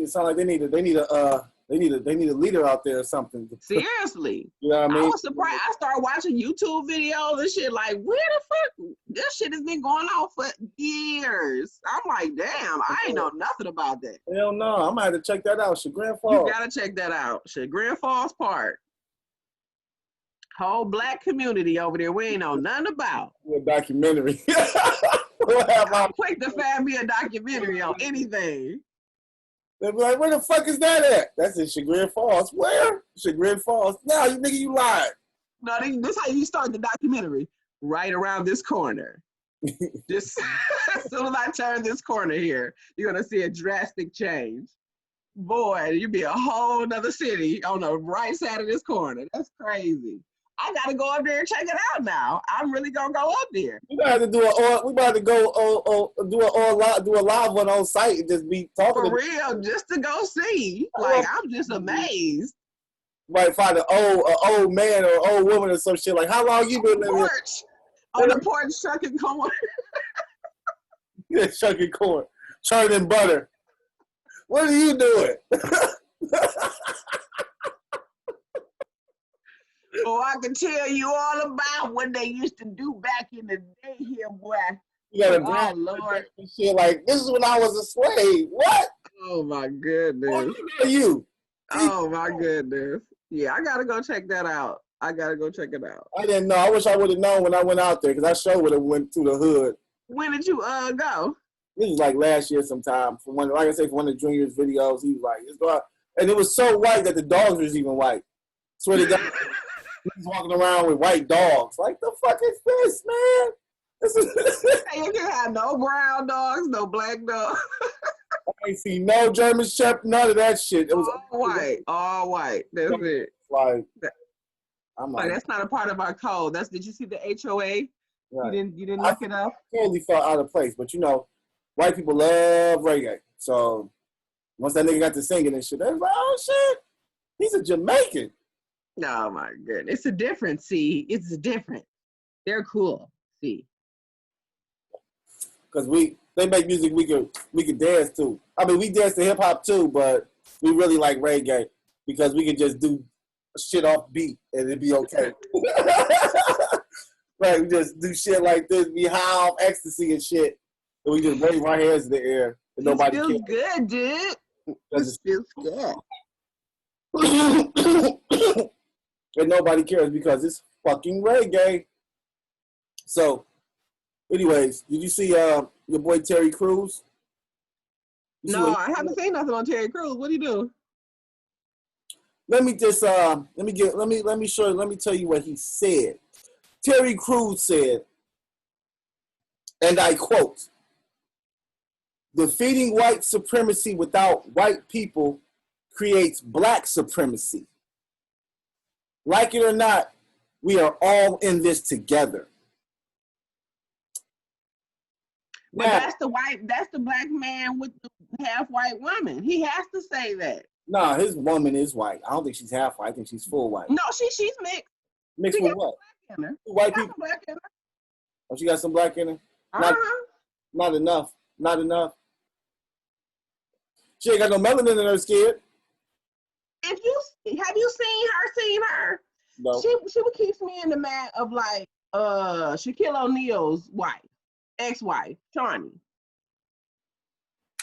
sound like they need a leader out there or something. Seriously. You know what I mean? I was surprised. I started watching YouTube videos and shit like, where the fuck? This shit has been going on for years. I'm like, damn, I ain't know nothing about that. Hell no. I'm going to have to check that out. Chagrin Falls. You got to check that out. Chagrin Falls Park. Whole Black community over there we ain't know nothing about. A documentary. I'm quick to find me a documentary on anything. They'll be like, where the fuck is that at? That's in Chagrin Falls. Where? Chagrin Falls. No, you nigga, you lied. No, this how you start the documentary. Right around this corner. Just as soon as I turn this corner here, you're going to see a drastic change. Boy, you'd be a whole nother city on the right side of this corner. That's crazy. I got to go up there and check it out now. I'm really going to go up there. We about to do a live one on site and just be talking. For real, just to go see. Like, I'm just amazed. Might find an old man or old woman or some shit. Like, how long you been living? On the porch, shucking corn. Yeah, shucking corn. Churning butter. What are you doing? Oh, I can tell you all about what they used to do back in the day here, boy. You gotta Lord. Shit like, this is when I was a slave. What? Oh, my goodness. What are you? Oh, my goodness. Yeah, I got to go check that out. I got to go check it out. I didn't know. I wish I would have known when I went out there because I sure would have went through the hood. When did you go? This was like last year sometime. For one of the Junior's videos, he was like, let's go out. And it was so white that the dogs was even white. Swear to God. He's walking around with white dogs. Like, the fuck is this, man? You can have no brown dogs, no black dogs. I ain't see no German Shepherd, none of that shit. It was all white. That's it. Like, I'm like, that's not a part of our code. Did you see the HOA? Right. You didn't look it up? Totally felt out of place, but white people love reggae. So once that nigga got to singing and shit, they was like, oh shit, he's a Jamaican. Oh my goodness. It's a different, see. It's different. They're cool, see. Because they make music we could dance to. I mean, we dance to hip hop too, but we really like reggae because we can just do shit off beat and it'd be okay. Right, we just do shit like this, be high off ecstasy and shit, and we just wave our hands in the air and nobody cares. It feels good, dude. It feels good. And nobody cares because it's fucking reggae. So, anyways, did you see your boy Terry Crews? No, I haven't seen nothing on Terry Crews. What do you do? Let me tell you what he said. Terry Crews said, and I quote, "Defeating white supremacy without white people creates black supremacy. Like it or not, we are all in this together." But now, that's the black man with the half white woman. He has to say that. Nah, his woman is white. I don't think she's half white. I think she's full white. No, she's mixed. Mixed with what? White people. Black in her. Oh, she got some black in her? Not enough. Not enough. She ain't got no melanin in her skin. Have you seen her? No. She keeps me in the mind of like Shaquille O'Neal's wife, ex-wife, Charney.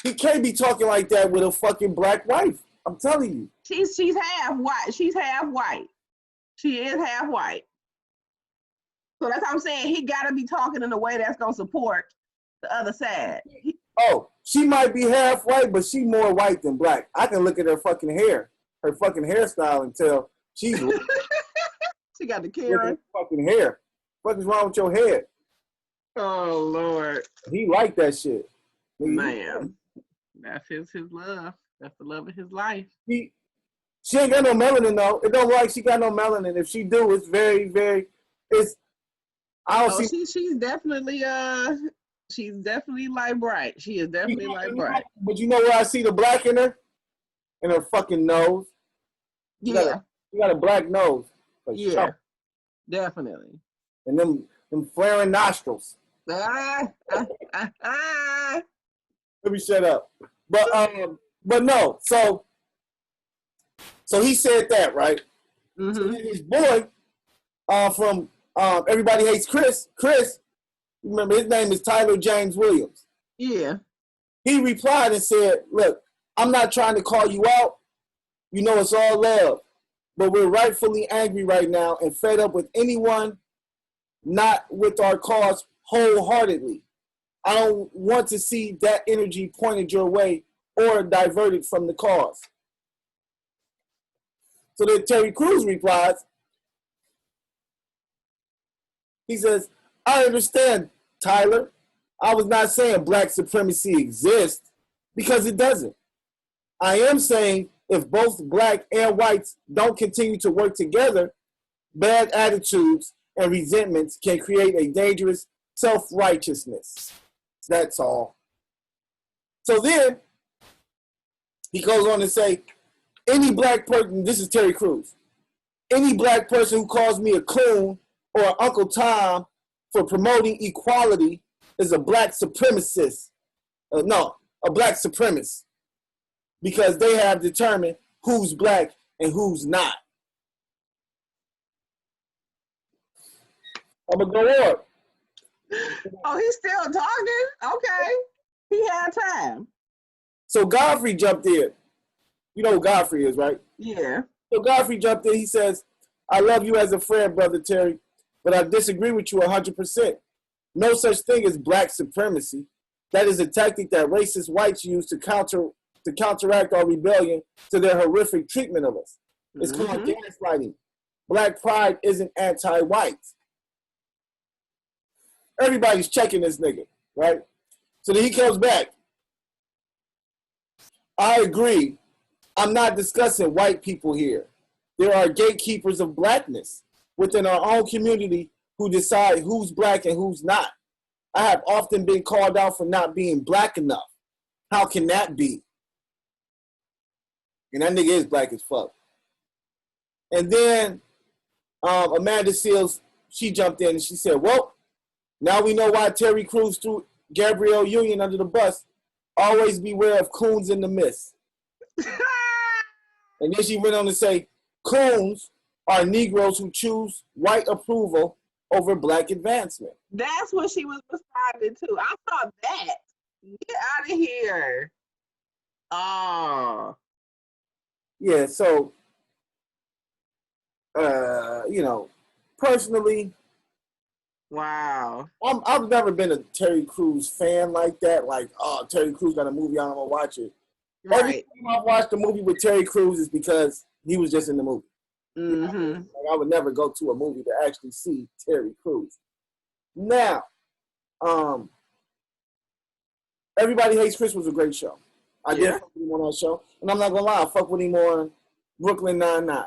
He can't be talking like that with a fucking black wife. I'm telling you. She's half white. She's half white. She is half white. So that's what I'm saying. He got to be talking in a way that's going to support the other side. She might be half white, but she more white than black. I can look at her fucking hair, her fucking hairstyle, and tell she's she got the Karen. Fucking hair. What is wrong with your head? Oh, Lord. He like that shit. Man, that's his love. That's the love of his life. She ain't got no melanin though. It don't look like she got no melanin. If she do, it's very, very. It's. I don't see. She's definitely light bright. She is definitely light bright. But you know where I see the black in her? In her fucking nose. Yeah. She got a black nose. Yeah. Sure. Definitely. And them flaring nostrils. Let me shut up. But no. So he said that, right? Mm-hmm. So then his boy, from Everybody Hates Chris. Chris, remember his name is Tyler James Williams. Yeah. He replied and said, "Look, I'm not trying to call you out. You know it's all love, but we're rightfully angry right now and fed up with anyone not with our cause wholeheartedly. I don't want to see that energy pointed your way or diverted from the cause." So then Terry Crews replies, he says, "I understand, Tyler. I was not saying black supremacy exists because it doesn't. I am saying if both black and whites don't continue to work together, bad attitudes and resentments can create a dangerous self-righteousness. That's all." So then he goes on to say, any black person, this is Terry Crews, any black person who calls me a coon or Uncle Tom for promoting equality is a black supremacist. A black supremacist. Because they have determined who's black and who's not. I'm going to go on. Oh, he's still talking? Okay. He had time. So Godfrey jumped in. You know who Godfrey is, right? Yeah. So Godfrey jumped in. He says, "I love you as a friend, Brother Terry, but I disagree with you 100%. No such thing as black supremacy. That is a tactic that racist whites use to counteract our rebellion to their horrific treatment of us. It's called gaslighting. Black pride isn't anti-white." Everybody's checking this nigga, right? So then he comes back. "I agree. I'm not discussing white people here. There are gatekeepers of blackness within our own community who decide who's black and who's not. I have often been called out for not being black enough. How can that be?" And that nigga is black as fuck. And then Amanda Seals, she jumped in and she said, "Well, now we know why Terry Crews threw Gabrielle Union under the bus. Always beware of coons in the mist." And then she went on to say, "Coons are Negroes who choose white approval over black advancement." That's what she was responding to. I saw that. Get out of here. Oh. Yeah, so, personally, wow. I've never been a Terry Crews fan like that. Like, oh, Terry Crews got a movie, I'm going to watch it. Right. Every time I've watched a movie with Terry Crews is because he was just in the movie. Mm-hmm. Like, I would never go to a movie to actually see Terry Crews. Now, Everybody Hates Chris was a great show. I did fuck with him on that show. And I'm not going to lie, I fuck with him on Brooklyn Nine-Nine.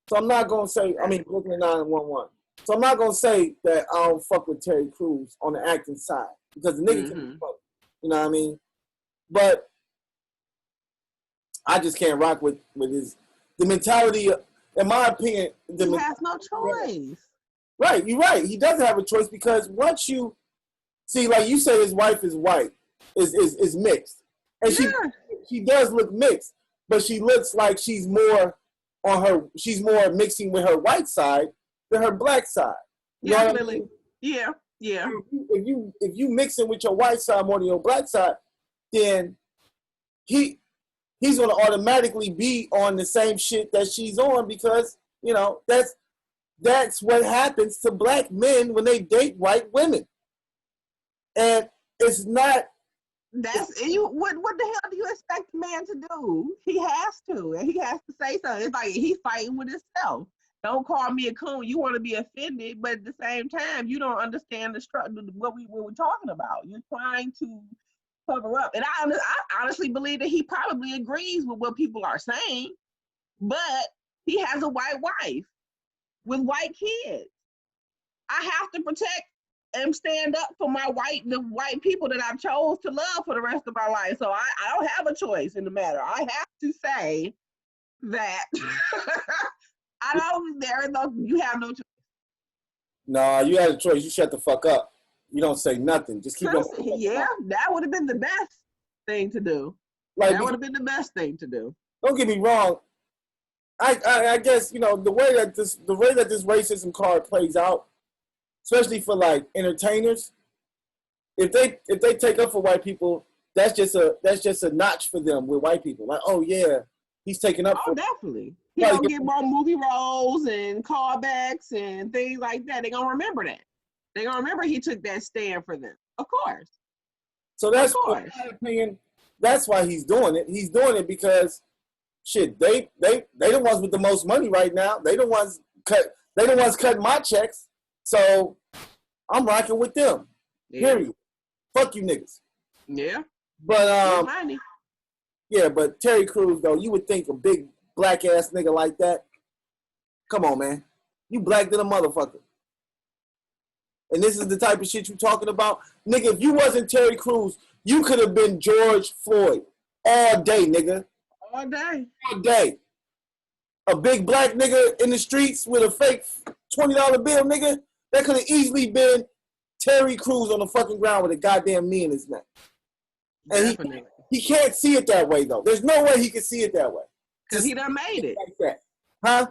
So I'm not going to say, Brooklyn 911. So I'm not going to say that I don't fuck with Terry Crews on the acting side. Because the nigga can fuck. You know what I mean? But I just can't rock with the mentality, in my opinion. He has no choice. Right, you're right. He doesn't have a choice because once you see, like you say, his wife is white, is mixed, and she does look mixed, but she looks like she's more mixing with her white side than her black side. You know what I mean? Yeah. If you mixing with your white side more than your black side, then he's going to automatically be on the same shit that she's on because, that's what happens to black men when they date white women. And it's not. That's you. What the hell do you expect a man to do? He has to, and he has to say something. It's like he's fighting with himself. Don't call me a coon. You want to be offended, but at the same time, you don't understand what we're talking about. You're trying to cover up, and I honestly believe that he probably agrees with what people are saying. but he has a white wife with white kids. I have to protect and stand up for the white people that I've chose to love for the rest of my life. So I don't have a choice in the matter. I have to say that you have no choice. Nah, you had a choice. You shut the fuck up. You don't say nothing. Just keep on. Yeah, that would have been the best thing to do. Like, that would have been the best thing to do. Don't get me wrong. I guess, the way that this racism card plays out, especially for like entertainers, if they take up for white people, that's just a notch for them with white people. Like, oh yeah, he's taking up. Oh, definitely. He gonna get more movie roles and callbacks and things like that. They're gonna remember that. They're gonna remember he took that stand for them. Of course. So that's, in my opinion, that's why he's doing it. He's doing it because shit, they the ones with the most money right now. They the ones cutting my checks. So I'm rocking with them. Yeah. Period. Fuck you niggas. Yeah. But yeah, but Terry Crews though, you would think a big black ass nigga like that. Come on, man. You black than a motherfucker. And this is the type of shit you talking about? Nigga, if you wasn't Terry Crews, you could have been George Floyd all day, nigga. All day. All day. A big black nigga in the streets with a fake $20 bill, nigga, that could have easily been Terry Crews on the fucking ground with a goddamn knee in his neck. And he can't see it that way, though. There's no way he can see it that way. Because he done made it. Like that. Huh?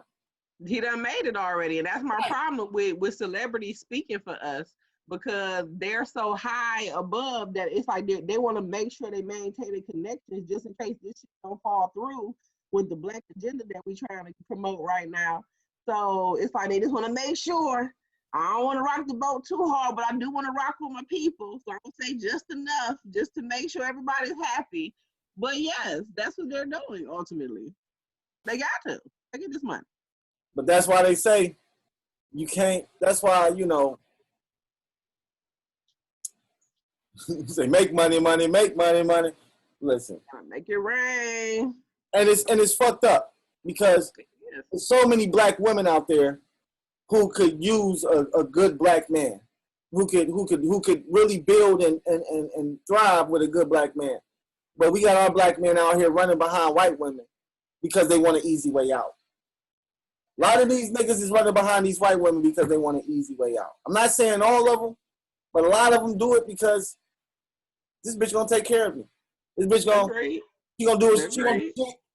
He done made it already. And that's my problem with celebrities speaking for us, because they're so high above that it's like they want to make sure they maintain the connections just in case this shit don't fall through with the black agenda that we're trying to promote right now. So it's like they just want to make sure. I don't want to rock the boat too hard, but I do want to rock with my people. So I'm going to say just enough just to make sure everybody's happy. But yes, that's what they're doing ultimately. They got to. They get this money. But that's why they say you can't. That's why, say make money, make money. Listen. Make it rain. And it's fucked up because there's so many black women out there who could use a good black man, who could really build and thrive with a good black man. But we got our black men out here running behind white women because they want an easy way out. A lot of these niggas is running behind these white women because they want an easy way out. I'm not saying all of them, but a lot of them do it because this bitch gonna take care of me. This bitch she gonna do it.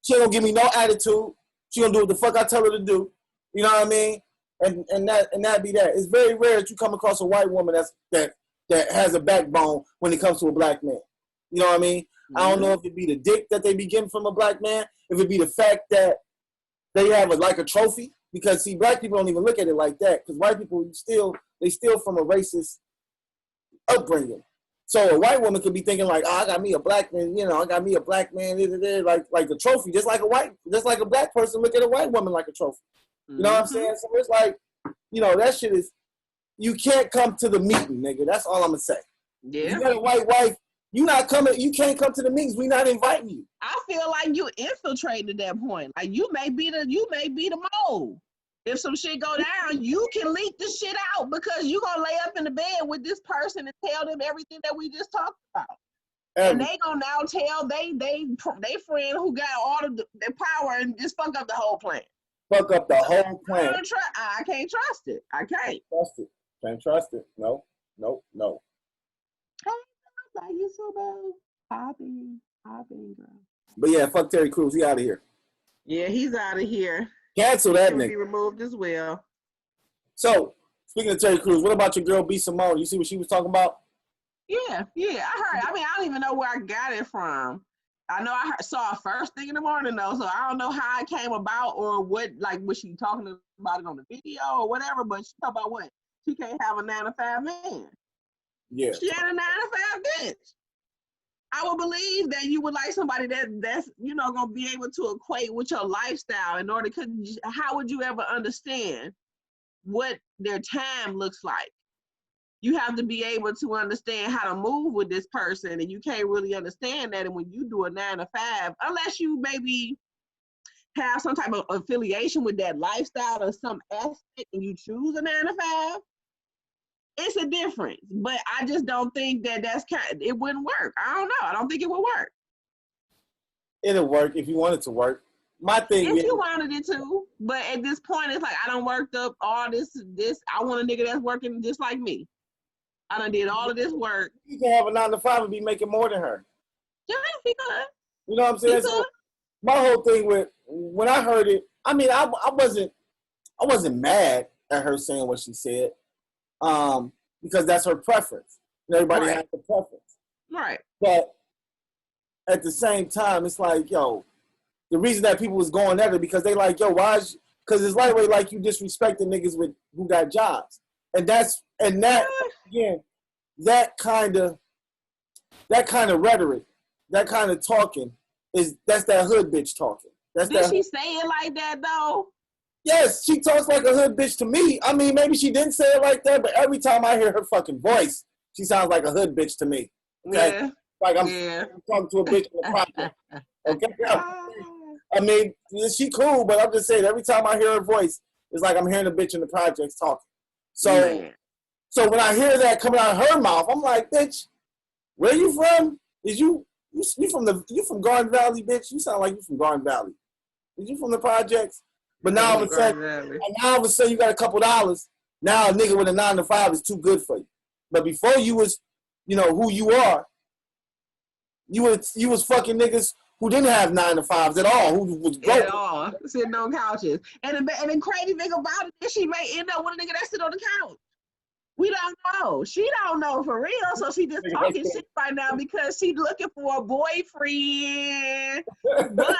She gonna give me no attitude. She gonna do what the fuck I tell her to do. You know what I mean? And that be that. It's very rare that you come across a white woman that has a backbone when it comes to a black man. You know what I mean? Mm-hmm. I don't know if it be the dick that they be getting from a black man, if it be the fact that they have like a trophy. Because see, black people don't even look at it like that. Because white people they steal from a racist upbringing. So a white woman could be thinking like, oh, I got me a black man, I got me a black man, like the trophy, just like a black person look at a white woman like a trophy. You know what I'm saying? So it's like, that shit is, you can't come to the meeting, nigga. That's all I'm gonna say. Yeah. You got a white wife, you can't come to the meetings. We not inviting you. I feel like you infiltrated at that point. Like you may be the mole. If some shit go down, you can leak the shit out because you gonna lay up in the bed with this person and tell them everything that we just talked about. And they gonna now tell they friend who got all of the power and just fuck up the whole plan. Fuck up the whole plan. I can't trust it. I can't. Can't trust it. No. Oh, you so bad. Popping, girl. But yeah, fuck Terry Crews. He out of here. Yeah, he's out of here. Cancel that nigga. Be removed as well. So, speaking of Terry Crews, what about your girl B. Simone? You see what she was talking about? Yeah, I heard. I mean, I don't even know where I got it from. I know saw it first thing in the morning though, so I don't know how it came about or what, like, was she talking about it on the video or whatever, but she talked about what? She can't have a 9-to-5 man. Yeah. She had a 9-to-5 bitch. I would believe that you would like somebody that's gonna be able to equate with your lifestyle in order, because how would you ever understand what their time looks like? You have to be able to understand how to move with this person, and you can't really understand that. And when you do a 9-to-5, unless you maybe have some type of affiliation with that lifestyle or some aspect and you choose a 9 to 5, it's a difference. But I just don't think that it wouldn't work. I don't know. I don't think it would work. It'll work if you want it to work. My thing if is, you wanted it to, but at this point, it's like I done worked up all this. I want a nigga that's working just like me. I done did all of this work. You can have a 9 to 5 and be making more than her. Yeah, he could. You know what I'm saying? So my whole thing with when I heard it, I mean, I wasn't mad at her saying what she said, because that's her preference. Everybody has a preference, right? But at the same time, it's like, yo, the reason that people was going at it because they like, yo, because it's lightweight, like you disrespecting niggas who got jobs, and that again, that kind of rhetoric, that kind of talking that's that hood bitch talking. Did she say it like that though? Yes, she talks like a hood bitch to me. I mean, maybe she didn't say it like that, but every time I hear her fucking voice, she sounds like a hood bitch to me. Okay? Yeah. Like I'm talking to a bitch in the project. Okay? I mean, she cool, but I'm just saying, every time I hear her voice, it's like I'm hearing a bitch in the projects talking. So when I hear that coming out of her mouth, I'm like, bitch, where you from? Is you from Garden Valley, bitch? You sound like you from Garden Valley. Is you from the projects? But now all of a sudden you got a couple dollars. Now a nigga with a 9 to 5 is too good for you. But before you was, who you are, you was fucking niggas who didn't have 9 to 5s at all, who was broke. At all, sitting on couches. And the crazy thing about it is she may end up with a nigga that sit on the couch. We don't know. She don't know for real, so she just talking shit right now because she looking for a boyfriend. But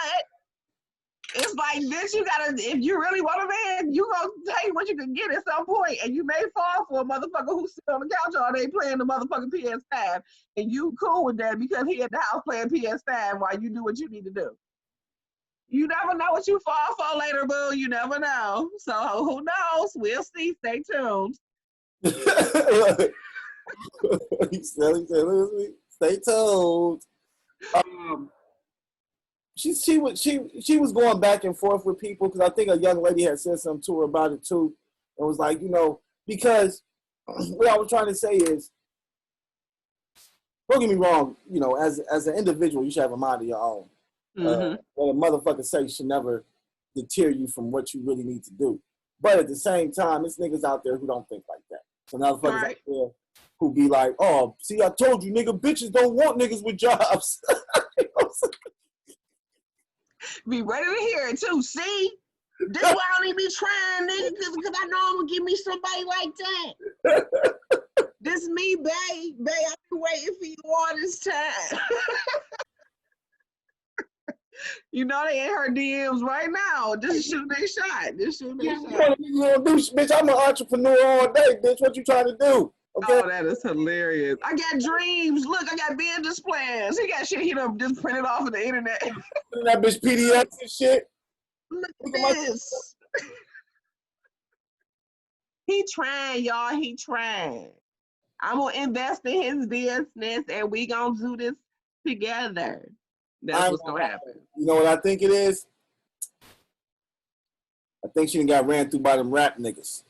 it's like, bitch, you gotta, if you really want a man, you gonna take what you can get at some point, and you may fall for a motherfucker who sit on the couch all day playing the motherfucking PS5, and you cool with that because he at the house playing PS5 while you do what you need to do. You never know what you fall for later, boo. You never know. So who knows? We'll see. Stay tuned. Stay tuned. She was going back and forth with people because I think a young lady had said something to her about it too, and was like, because what I was trying to say is, don't get me wrong, as an individual, you should have a mind of your own. Mm-hmm. What a motherfucker say should never deter you from what you really need to do. But at the same time, there's niggas out there who don't think like that. So now motherfuckers out there who be like, oh, see, I told you, nigga, bitches don't want niggas with jobs. Be ready to hear it too. See, this why I don't even be trying, nigga, because I know I'm gonna give me somebody like that. This me, babe. I've been waiting for you all this time. They in her DMs right now. Just shooting their shot. Bitch, I'm an entrepreneur all day, bitch. What you trying to do? Okay? Oh, that is hilarious. I got dreams. Look, I got business plans. He got shit he done just printed off of the internet. That bitch PDFs and shit. Look at this. He trying, y'all. He trying. I'm going to invest in his business, and we going to do this together. That's what's going to happen. You know what I think it is? I think she done got ran through by them rap niggas.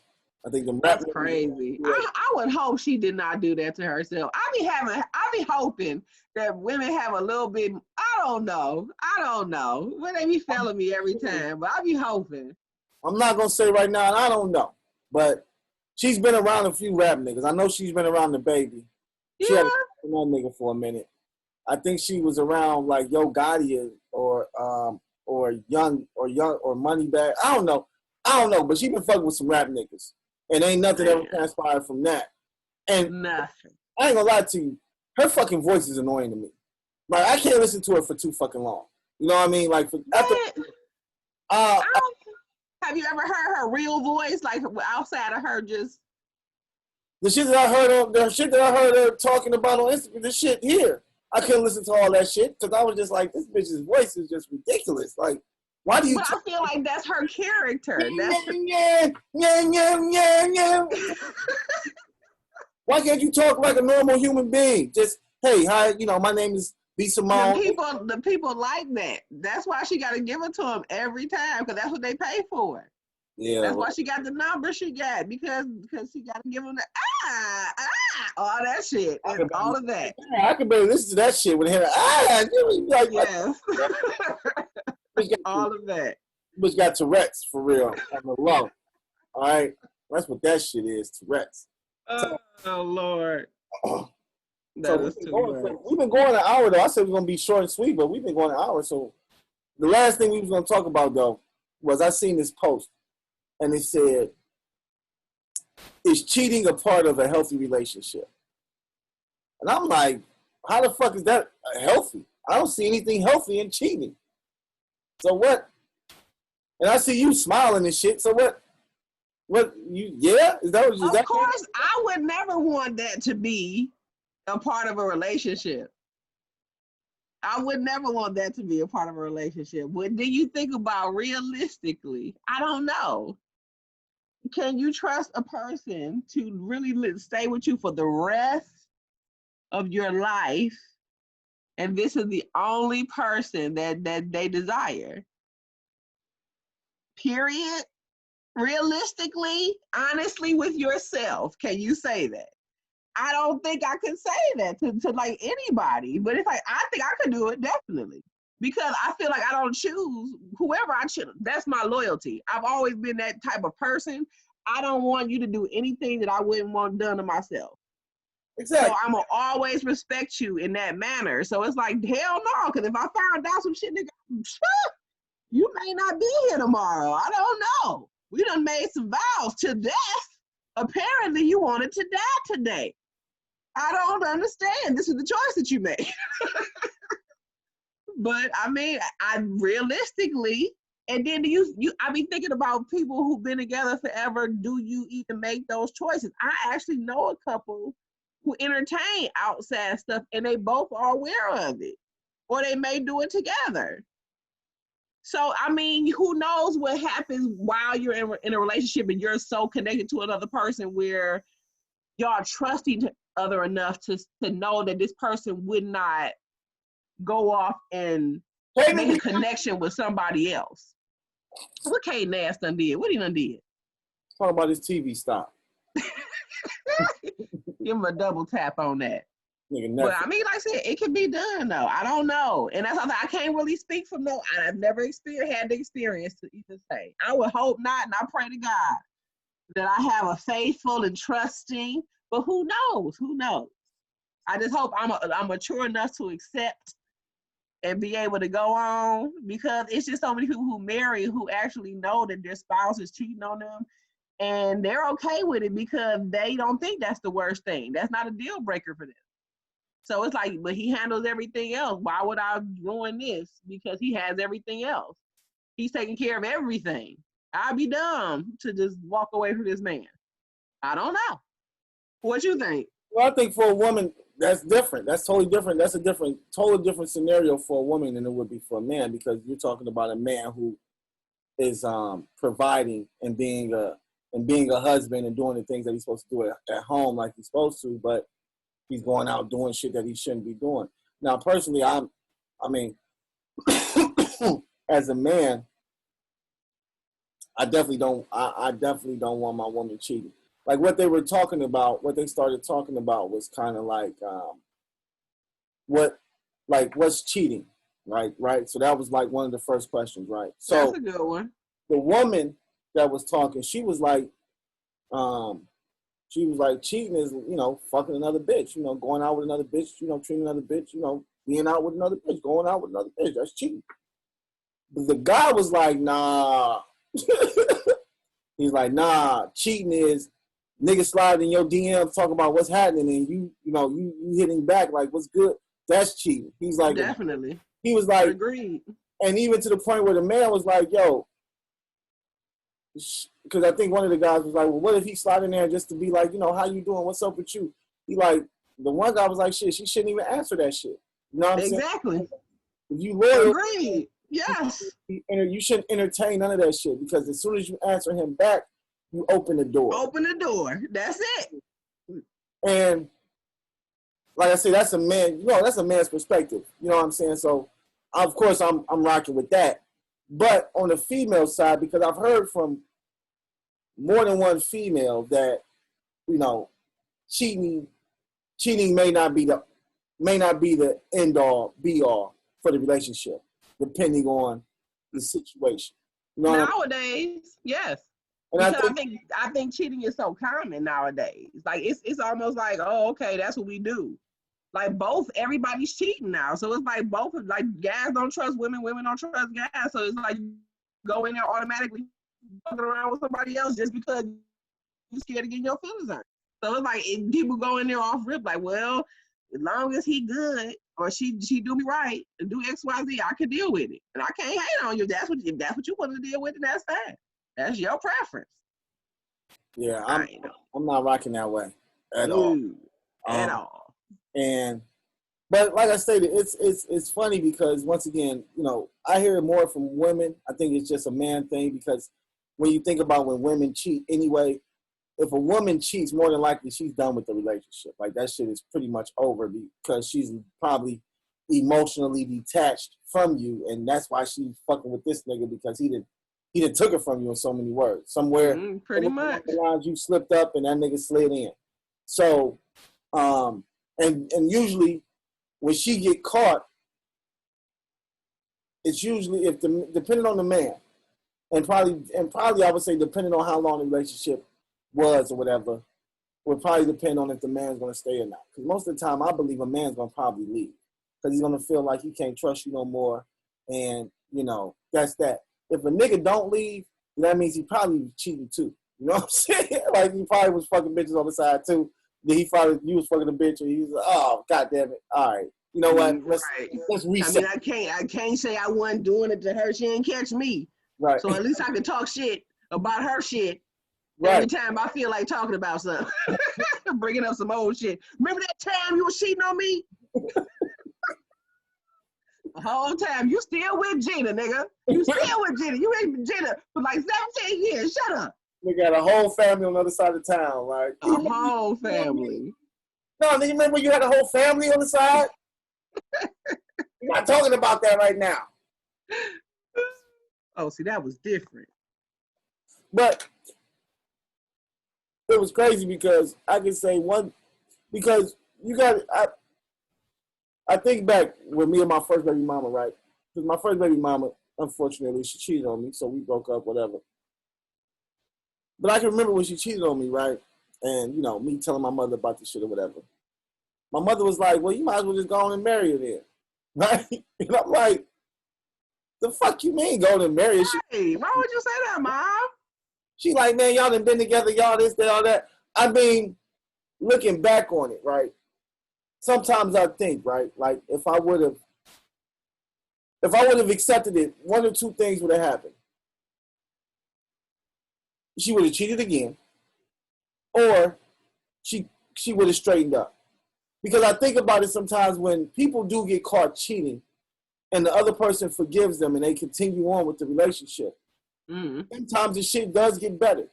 I think them rap That's crazy. I would hope she did not do that to herself. I be hoping that women have a little bit, I don't know. But they be failing me every time, but I be hoping. I'm not going to say right now, and I don't know. But she's been around a few rap niggas. I know she's been around the baby. She had a nigga for a minute. I think she was around like Yo Gotti or Young or Moneybag. I don't know, but she been fucking with some rap niggas. And ain't nothing ever transpired from that. And nothing. I ain't gonna lie to you, her fucking voice is annoying to me. Like, I can't listen to her for too fucking long. You know what I mean? Like, have you ever heard her real voice, like outside of her just the shit that I heard her talking about on Instagram? This shit here, I couldn't listen to all that shit because I was just like, this bitch's voice is just ridiculous. Like, why do you? But I feel like that's her character. Why can't you talk like a normal human being? Just, hey, hi, my name is Be Simone. The people like that. That's why she got to give it to them every time because that's what they pay for. Yeah. That's why she got the number she got because she got to give them the all that shit and all of that. I can barely listen to that shit with him. Like, yes. All of that. Which got Tourette's for real on the low. All right, that's what that shit is, Tourette's. Oh Lord. So we've been going an hour though. I said we're gonna be short and sweet, but we've been going an hour. So the last thing we was gonna talk about though was I seen this post and it said, "Is cheating a part of a healthy relationship?" And I'm like, how the fuck is that healthy? I don't see anything healthy in cheating. So what? And I see you smiling and shit. So what? What you? Yeah, is that what? Of course, I would never want that to be a part of a relationship. I would never want that to be a part of a relationship. What do you think about realistically? I don't know. Can you trust a person to really stay with you for the rest of your life? And this is the only person that they desire. Period. Realistically, honestly, with yourself, can you say that? I don't think I could say that to like anybody, but it's like, I think I could do it definitely because I feel like I don't choose whoever I choose. That's my loyalty. I've always been that type of person. I don't want you to do anything that I wouldn't want done to myself. Exactly. So I'm going to always respect you in that manner. So it's like, hell no, because if I found out some shit, nigga, you may not be here tomorrow. I don't know. We done made some vows to death. Apparently you wanted to die today. I don't understand. This is the choice that you made. But I mean, I realistically, and then I be thinking about people who've been together forever. Do you even make those choices? I actually know a couple who entertain outside stuff and they both are aware of it. Or they may do it together. So, I mean, who knows what happens while you're in a relationship and you're so connected to another person where y'all trusting each other enough to know that this person would not go off and make a connection with somebody else. What K Nass done did? What he done did? Talking about his TV stop. Give him a double tap on that. Nigga, but I mean, like I said, it can be done though. I don't know, and that's something I can't really speak from. No, I've never had the experience to even say. I would hope not, and I pray to God that I have a faithful and trusting. But who knows? Who knows? I just hope I'm mature enough to accept and be able to go on, because it's just so many people who marry who actually know that their spouse is cheating on them, and they're okay with it because they don't think that's the worst thing. That's not a deal breaker for them. So it's like, but he handles everything else. Why would I ruin this? Because he has everything else. He's taking care of everything. I'd be dumb to just walk away from this man. I don't know. What you think? Well, I think for a woman, that's different. That's totally different. That's a totally different scenario for a woman than it would be for a man, because you're talking about a man who is providing and being a husband and doing the things that he's supposed to do at home like he's supposed to, but he's going out doing shit that he shouldn't be doing. Now, personally, I mean, as a man, I definitely don't want my woman cheating. Like what they started talking about was kind of like, what's cheating, right? So that was like one of the first questions, right? So that's a good one. The woman that was talking, she was like, cheating is, fucking another bitch, going out with another bitch, treating another bitch, being out with another bitch, going out with another bitch. That's cheating. But the guy was like, nah. He's like, nah, cheating is niggas sliding in your DMs talking about what's happening and you hitting back like what's good. That's cheating. He's like, definitely. He was like, agreed. And even to the point where the man was like, yo, because I think one of the guys was like, well, what if he slid in there just to be like, how you doing? What's up with you? He like, the one guy was like, shit, she shouldn't even answer that shit. You know what I'm saying? Exactly. If you loyal, agreed. Yes. You shouldn't entertain none of that shit, because as soon as you answer him back, you open the door. Open the door. That's it. And like I say, that's a man. You know, that's a man's perspective. You know what I'm saying? So, of course, I'm rocking with that. But on the female side, because I've heard from more than one female that, you know, cheating may not be the end all be all for the relationship, depending on the situation. You know Nowadays, yes. and Because I think cheating is so common nowadays. Like it's almost like, oh, okay, that's what we do. Like everybody's cheating now. So it's like both, like guys don't trust women, women don't trust guys. So it's like you go in there automatically fucking around with somebody else just because you're scared of getting your feelings hurt. So it's like people go in there off rip, like, well, as long as he good or she do me right and do X, Y, Z, I can deal with it. And I can't hate on you. If that's what you want to deal with, then that's fine. That's your preference. Yeah, I'm not rocking that way at all. At all. But like I stated, it's funny because once again, you know, I hear it more from women. I think it's just a man thing because when you think about when women cheat anyway, if a woman cheats, more than likely she's done with the relationship. Like that shit is pretty much over because she's probably emotionally detached from you, and that's why she's fucking with this nigga because he didn't took it from you in so many words. Somewhere pretty much you slipped up and that nigga slid in. So and usually when she get caught, it's usually depending on the man, and probably I would say depending on how long the relationship was or whatever, would probably depend on if the man's gonna stay or not. Because most of the time, I believe a man's gonna probably leave because he's gonna feel like he can't trust you no more, and you know that's that. If a nigga don't leave, that means he probably was cheating too. You know what I'm saying? Like he probably was fucking bitches on the side too. Then you was fucking a bitch, and he's like, oh god damn it! All right, you know what? Let's reset. I mean, I can't say I wasn't doing it to her. She ain't catch me. Right. So at least I can talk shit about her shit. Right. Every time I feel like talking about something, bringing up some old shit. Remember that time you was cheating on me? The whole time you still with Gina, nigga. You still with Gina. You ain't with Gina for like 17 years. Shut up. We got a whole family on the other side of town, like a whole family. No, nigga, remember you had a whole family on the side? We're not talking about that right now. Oh, see, that was different. But it was crazy because I can say because you got, I think back with me and my first baby mama, right? Because my first baby mama, unfortunately, she cheated on me, so we broke up, whatever. But I can remember when she cheated on me, right? And, you know, me telling my mother about this shit or whatever. My mother was like, well, you might as well just go on and marry her then. Right? And I'm like, the fuck you mean go on and marry her? Hey, why would you say that, Mom? She like, man, y'all done been together, y'all this, that, all that. I mean, looking back on it, right? Sometimes I think, right, like if I would have accepted it, one or two things would have happened. She would have cheated again, or she would have straightened up. Because I think about it sometimes when people do get caught cheating and the other person forgives them and they continue on with the relationship, sometimes the shit does get better.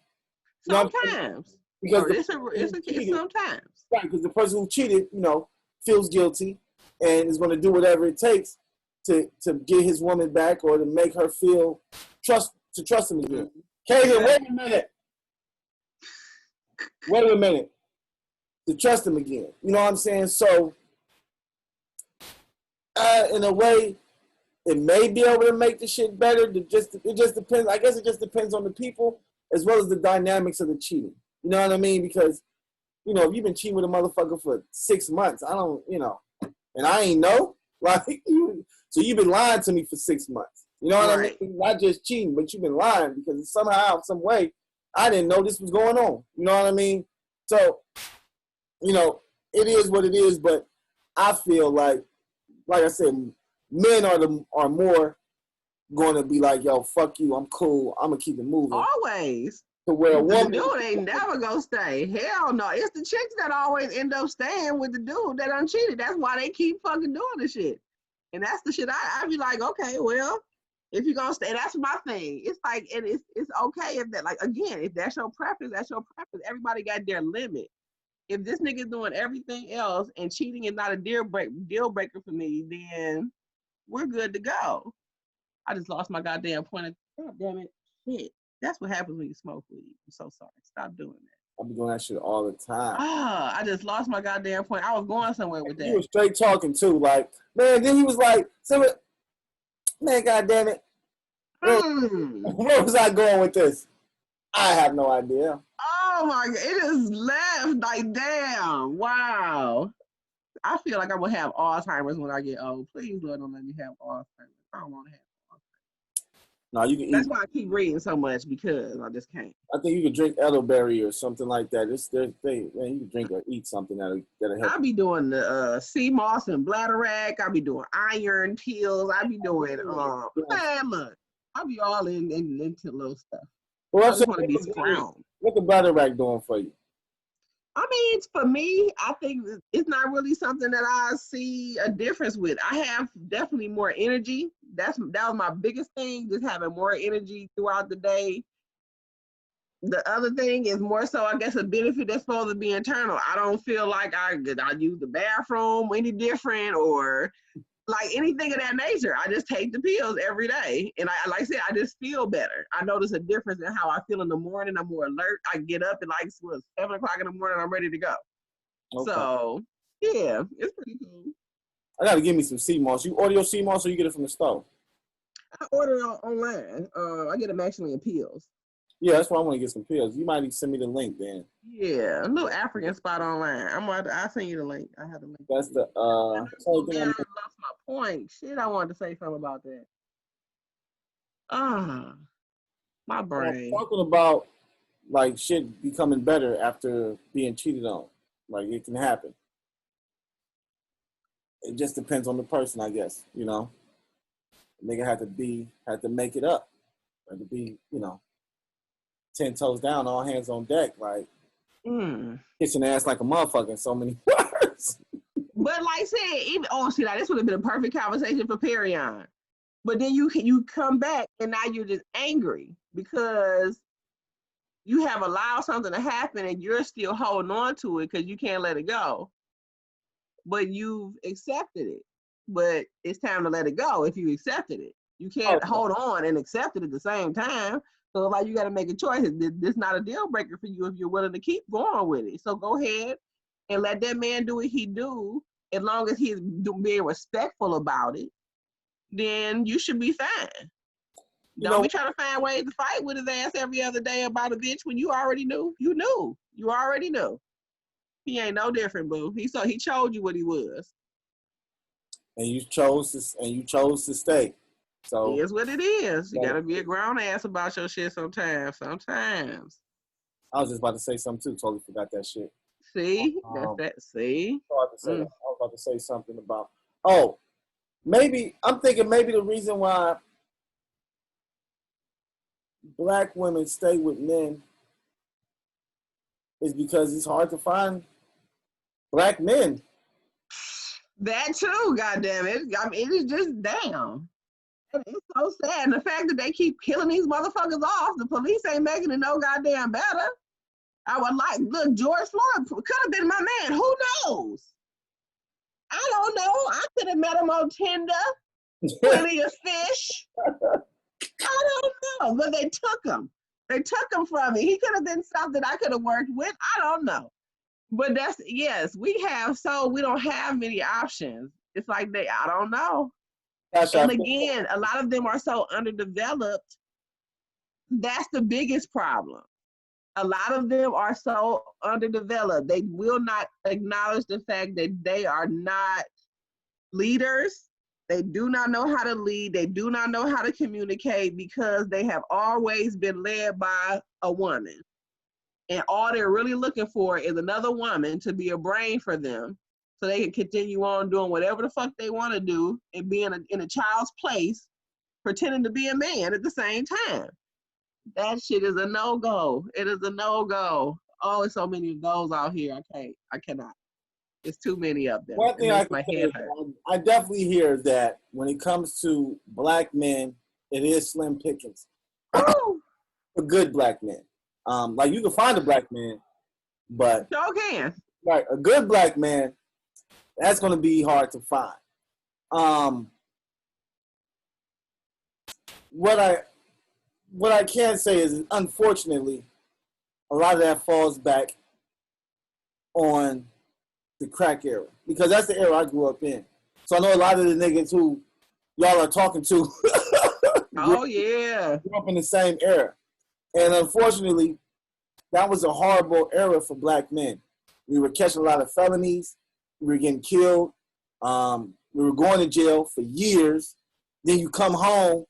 Sometimes. Because it's sometimes. Right, because the person who cheated, you know, feels guilty and is going to do whatever it takes to get his woman back or to make her feel trust him again. Kagan, wait a minute. To trust him again. You know what I'm saying? So, in a way, it may be able to make the shit better. It just depends. I guess it just depends on the people as well as the dynamics of the cheating. You know what I mean? Because, you know, if you've been cheating with a motherfucker for 6 months, I don't, you know, and I ain't know. Like, so you've been lying to me for 6 months. You know what I mean? Not just cheating, but you've been lying because somehow, some way, I didn't know this was going on. You know what I mean? So, you know, it is what it is, but I feel like I said, men are more going to be like, yo, fuck you, I'm cool, I'm going to keep it moving. Always. To where a woman... The dude ain't never going to stay. Hell no. It's the chicks that always end up staying with the dude that uncheated. That's why they keep fucking doing the shit. And that's the shit I be like, okay, well, if you're going to stay, that's my thing. It's like, and it's okay if that, like, again, if that's your preference, that's your preference. Everybody got their limit. if this nigga's doing everything else and cheating is not a deal breaker for me, then we're good to go. I just lost my goddamn point. God damn it. Shit. That's what happens when you smoke weed. I'm so sorry. Stop doing that. I be doing that shit all the time. I just lost my goddamn point. I was going somewhere with that. You were straight talking too, like, man. Then he was like, man, goddamn it. Where was I going with this? I have no idea. Oh my God, it is left. Like, damn. Wow. I feel like I will have Alzheimer's when I get old. Please, Lord, don't let me have Alzheimer's. I don't want to have Alzheimer's. No, you can. That's why I keep reading so much, because I just can't. I think you could drink elderberry or something like that. Man, you can drink or eat something that'll help. I'll be doing the sea moss and bladderwrack. I'll be doing iron pills. I'll be doing man, look, I'll be all into little stuff. Well, I just want to be strong. What the bladderwrack doing for you? I mean, for me, I think it's not really something that I see a difference with. I have definitely more energy. That was my biggest thing, just having more energy throughout the day. The other thing is more so, I guess, a benefit that's supposed to be internal. I don't feel like I use the bathroom any different or like anything of that nature. I just take the pills every day. And I, like I said, I just feel better. I notice a difference in how I feel in the morning. I'm more alert. I get up at like 7 o'clock in the morning, I'm ready to go. Okay. So, yeah, it's pretty cool. I got to give me some sea moss. You order your sea moss or you get it from the store? I order it online. I get them actually in pills. Yeah, that's why I want to get some pills. You might need to send me the link then. Yeah, a little African spot online. I'll send you the link. I have the link. That's the I lost my point. Shit, I wanted to say something about that. My brain. Talking about like shit becoming better after being cheated on. Like it can happen. It just depends on the person, I guess. You know, the nigga had to make it up. Had to be, 10 toes down, all hands on deck, like kissing ass like a motherfucker in so many words. But like I said, this would have been a perfect conversation for Perion. But then you come back and now you're just angry because you have allowed something to happen and you're still holding on to it because you can't let it go. But you've accepted it. But it's time to let it go if you accepted it. You can't hold on and accept it at the same time. So like you got to make a choice. This is not a deal breaker for you if you're willing to keep going with it. So go ahead and let that man do what he do. As long as he's being respectful about it, then you should be fine. Don't be trying to find ways to fight with his ass every other day about a bitch when you already knew. You knew. You already knew. He ain't no different, boo. He showed you what he was. And you chose to stay. So it is what it is. You gotta be a grown ass about your shit sometimes. I was just about to say something too. Totally forgot that shit. See? That's that. See? I was about to say something about. I'm thinking maybe the reason why black women stay with men is because it's hard to find black men. That too, goddammit. I mean, it is just damn. It's so sad. And the fact that they keep killing these motherfuckers off, the police ain't making it no goddamn better. I would like, look, George Floyd could have been my man. Who knows? I don't know. I could have met him on Tinder, plenty of fish. I don't know. But they took him. They took him from me. He could have been something I could have worked with. I don't know. But we don't have many options. It's like I don't know. And again, a lot of them are so underdeveloped. That's the biggest problem. A lot of them are so underdeveloped. They will not acknowledge the fact that they are not leaders. They do not know how to lead. They do not know how to communicate because they have always been led by a woman. And all they're really looking for is another woman to be a brain for them so they can continue on doing whatever the fuck they want to do and be in a child's place, pretending to be a man at the same time. That shit is a no-go. It is a no-go. Oh, there's so many of those out here. I cannot. There's too many of them. One thing I definitely hear that when it comes to black men, it is slim pickings. For good black men. Like you can find a black man, but sure can. Right, a good black man, that's going to be hard to find. What I can say is, unfortunately, a lot of that falls back on the crack era, because that's the era I grew up in. So I know a lot of the niggas who y'all are talking to Oh yeah, grew up in the same era, and unfortunately, that was a horrible era for black men. We were catching a lot of felonies. We were getting killed. We were going to jail for years. Then you come home.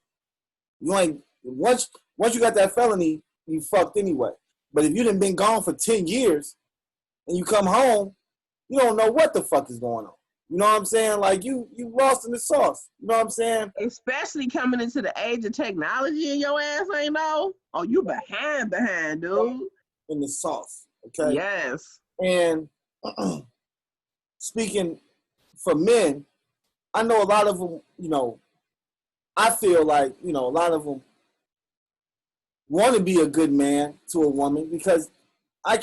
You ain't once you got that felony, you fucked anyway. But if you done been gone for 10 years and you come home, you don't know what the fuck is going on. You know what I'm saying? Like you lost in the sauce. You know what I'm saying? especially coming into the age of technology and your ass ain't know. Oh, you behind, dude. In the sauce. Okay. Yes. And speaking for men, I know a lot of them, I feel like, a lot of them want to be a good man to a woman, because you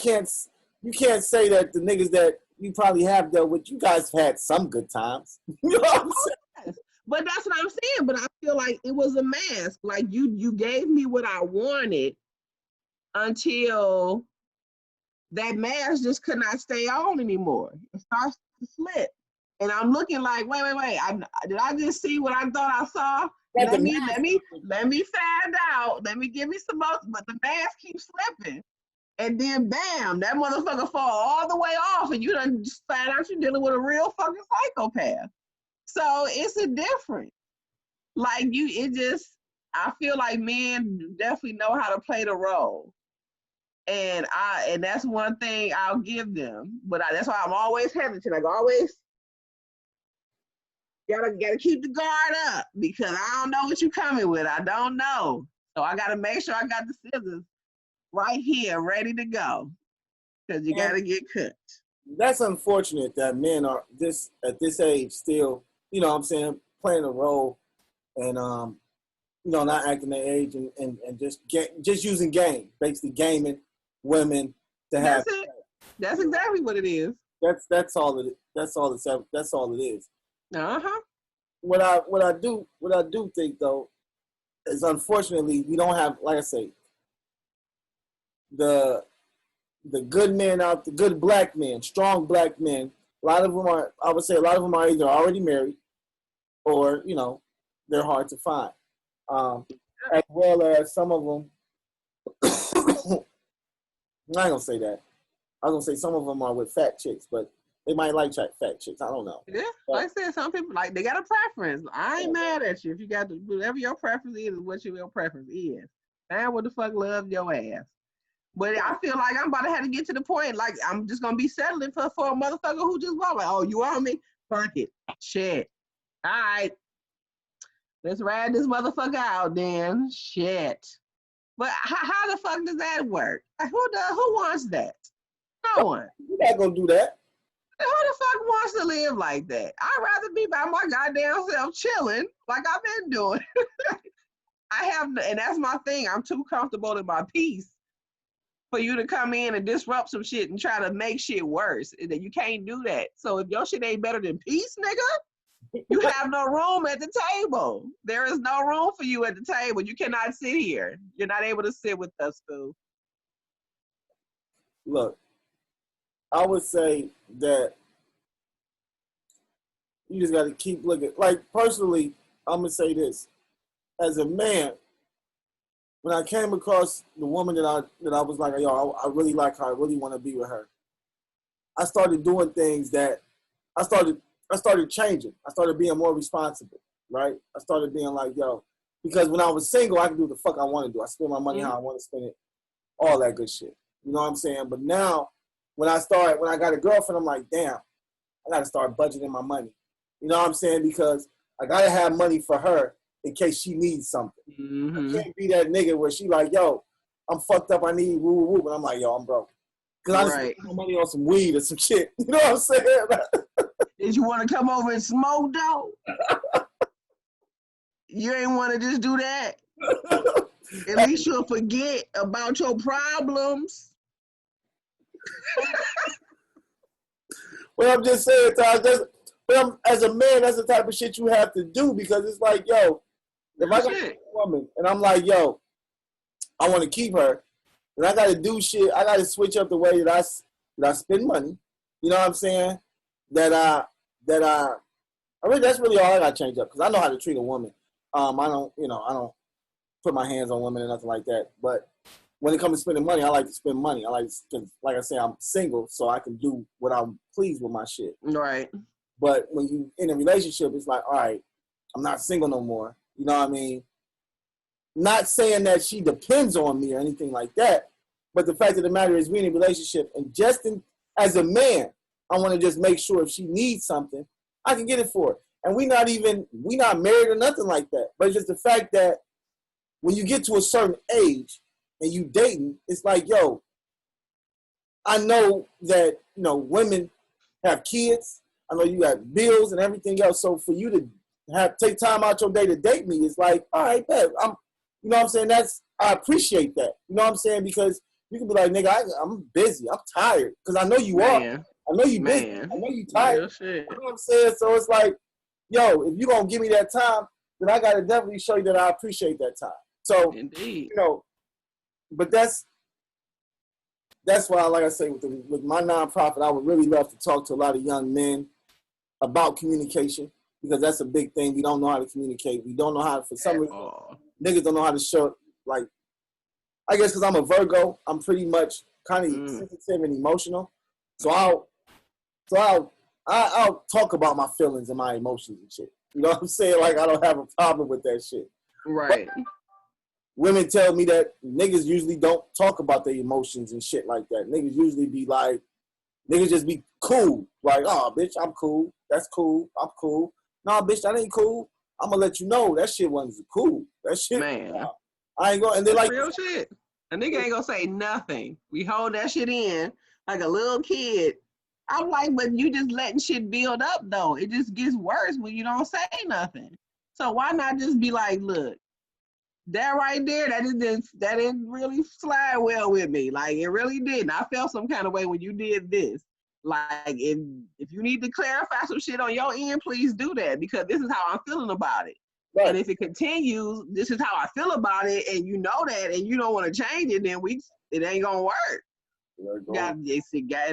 can't say that the niggas that you probably have dealt with, you guys have had some good times. You know what I'm saying? But that's what I'm saying. But I feel like it was a mask. Like you gave me what I wanted until that mask just could not stay on anymore. It starts to slip. And I'm looking like, wait. Did I just see what I thought I saw? Let me find out. Let me give me some more. But the mask keeps slipping. And then bam, that motherfucker fall all the way off, and you done just find out you're dealing with a real fucking psychopath. So it's a difference. Like I feel like men definitely know how to play the role. And that's one thing I'll give them. But that's why I'm always hesitant. Like always gotta keep the guard up, because I don't know what you're coming with. I don't know. So I gotta make sure I got the scissors right here, ready to go, because you got to get cut. That's unfortunate that men are at this age still, you know what I'm saying, playing a role and, not acting their age and just using game, basically gaming women to have. That's it. That's exactly what it is. That's all it is. Uh-huh. What I do think though is, unfortunately, we don't have, like I say, the good men out, the good black men, strong black men. A lot of them are either already married or, they're hard to find. As well as some of them, I'm not going to say that. I was going to say some of them are with fat chicks, but they might like fat chicks. I don't know. Yeah, like I said, some people, like, they got a preference. I ain't mad at you if you got whatever your preference is, what your preference is. Man, what the fuck love your ass? But I feel like I'm about to have to get to the point, like, I'm just going to be settling for a motherfucker who just want, like, oh, you want me? Fuck it. Shit. All right. Let's ride this motherfucker out then. Shit. But how the fuck does that work? Like, who wants that? No one. You're not going to do that. Who the fuck wants to live like that? I'd rather be by my goddamn self chilling like I've been doing. And that's my thing. I'm too comfortable in my peace for you to come in and disrupt some shit and try to make shit worse. That you can't do that. So if your shit ain't better than peace, nigga, you have no room at the table. There is no room for you at the table. You cannot sit here. You're not able to sit with us, Stu. Look, I would say that you just got to keep looking. Like, personally, I'm going to say this. As a man, when I came across the woman that I was like, yo, I really like her, I really want to be with her, I started doing things that I started changing. I started being more responsible, right? I started being like, yo, because when I was single, I could do the fuck I want to do. I spend my money how I want to spend it, all that good shit. You know what I'm saying? But now, when I got a girlfriend, I'm like, damn, I got to start budgeting my money. You know what I'm saying? Because I got to have money for her in case she needs something. Mm-hmm. I can't be that nigga where she like, yo, I'm fucked up, I need woo. And I'm like, yo, I'm broke. Because I just spent my money on some weed or some shit. You know what I'm saying? Did you want to come over and smoke, though? You ain't want to just do that? At least you'll forget about your problems. But I'm just saying, as a man, that's the type of shit you have to do because it's like, yo, if I got a woman and I'm like, yo, I want to keep her, and I got to do shit, I got to switch up the way that I spend money. You know what I'm saying? I mean, that's really all I got to change up because I know how to treat a woman. I don't put my hands on women or nothing like that. But when it comes to spending money, I like to spend money. Like I say, I'm single, so I can do what I'm pleased with my shit. Right. But when you in a relationship, it's like, all right, I'm not single no more. You know what I mean? Not saying that she depends on me or anything like that, but the fact of the matter is we're in a relationship, and as a man, I want to just make sure if she needs something, I can get it for her. And we not married or nothing like that. But it's just the fact that when you get to a certain age and you dating, it's like, yo, I know that, women have kids. I know you got bills and everything else. So for you to take time out your day to date me, it's like, all right, bet. You know what I'm saying? I appreciate that. You know what I'm saying? Because you can be like, nigga, I'm busy. I'm tired. Because I know you are. I know you busy. I know you tired. You know what I'm saying? So it's like, yo, if you're going to give me that time, then I got to definitely show you that I appreciate that time. So, indeed. But that's why, like I say, with my nonprofit, I would really love to talk to a lot of young men about communication because that's a big thing. We don't know how to communicate. We don't know how to, for some reason, niggas don't know how to show, like, I guess because I'm a Virgo, I'm pretty much kind of sensitive and emotional. So I'll talk about my feelings and my emotions and shit. You know what I'm saying? Like, I don't have a problem with that shit. Right. But women tell me that niggas usually don't talk about their emotions and shit like that. Niggas usually be like, niggas just be cool. Like, oh, bitch, I'm cool. That's cool. I'm cool. Nah, bitch, that ain't cool. I'm going to let you know that shit wasn't cool. That shit. Man. I ain't going to. And they're like. Real shit. A nigga ain't going to say nothing. We hold that shit in like a little kid. I'm like, but you just letting shit build up, though. It just gets worse when you don't say nothing. So why not just be like, look, that right there, that didn't really slide well with me. Like, it really didn't. I felt some kind of way when you did this. Like, if you need to clarify some shit on your end, please do that because this is how I'm feeling about it. Right. And if it continues, this is how I feel about it, and you know that, and you don't want to change it, then it ain't gonna work. It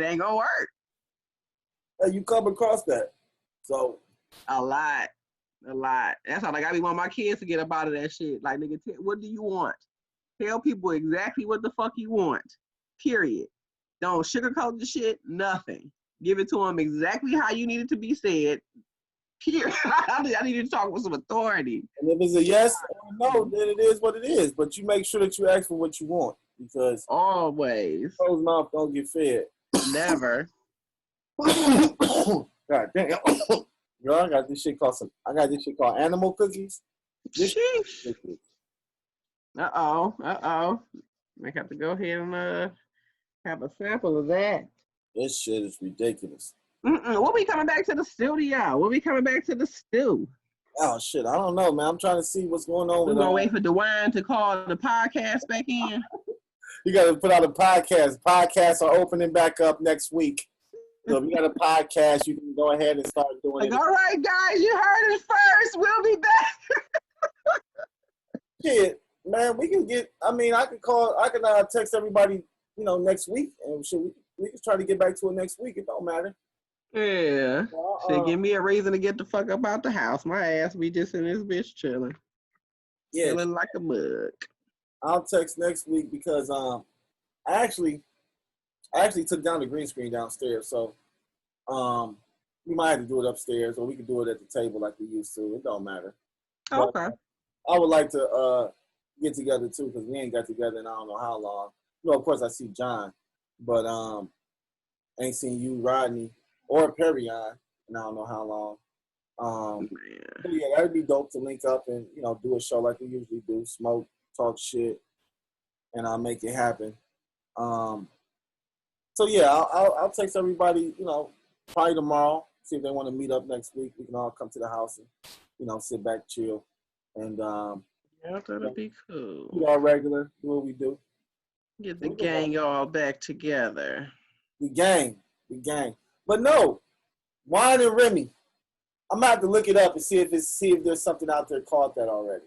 ain't gonna work. Hey, you come across that, so a lot. That's how, like, I be want my kids to get up out of that shit. Like, nigga, what do you want? Tell people exactly what the fuck you want. Period. Don't sugarcoat the shit. Nothing. Give it to them exactly how you need it to be said. Period. I need you to talk with some authority. And if it's a yes or a no, then it is what it is. But you make sure that you ask for what you want because always closed mouth don't get fed. Never. God damn. Yo, I got this shit called animal cookies. Uh-oh. Might have to go ahead and have a sample of that. This shit is ridiculous. We'll be coming back to the studio. We'll be coming back to the stew. Oh, shit. I don't know, man. I'm trying to see what's going on. We're going to wait for DeWine to call the podcast back in. You got to put out a podcast. Podcasts are opening back up next week. So if you got a podcast, you can go ahead and start doing it. All right, guys. You heard it first. We'll be back. Shit, man. We can get, I can text everybody, next week. And we can try to get back to it next week. It don't matter. Yeah. Give me a reason to get the fuck up out the house. My ass be just in this bitch chilling. Yeah. Chilling like a mug. I'll text next week because I actually took down the green screen downstairs, so we might have to do it upstairs, or we could do it at the table like we used to. It don't matter. Oh, okay. I would like to get together too because we ain't got together in I don't know how long. Of course I see John, but ain't seen you, Rodney, or Perion in I don't know how long. Yeah, that'd be dope to link up and do a show like we usually do, smoke, talk shit, and I'll make it happen. So yeah, I'll text everybody, probably tomorrow, see if they want to meet up next week. We can all come to the house and, sit back, chill, and yeah, that'll be cool. Do our regular, do what we do. Get the gang all back together. The gang. But no, Wine and Remy. I'm gonna have to look it up and see if there's something out there called that already.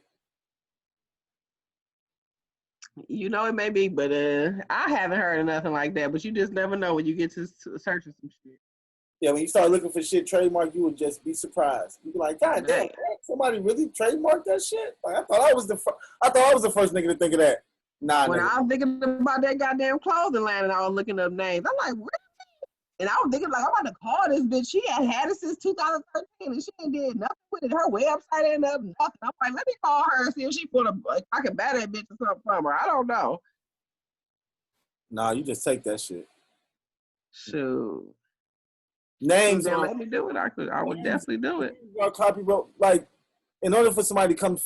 You know it may be, but I haven't heard of nothing like that. But you just never know when you get to searching some shit. Yeah, when you start looking for shit trademark, you would just be surprised. You'd be like, God damn, man, somebody really trademarked that shit? Like, I thought I was the first nigga to think of that. Nah, when nigga. I was thinking about that goddamn clothing line and I was looking up names, I'm like, what? And I was thinking, like, I'm about to call this bitch. She had it since 2013, and she ain't did nothing with it. Her website ain't up, nothing. I'm like, let me call her and see if she put I can buy that bitch or something from her. I don't know. Nah, you just take that shit. Shoot. Names on. Let me do it. I would definitely do it. Copyright, like, in order for somebody to come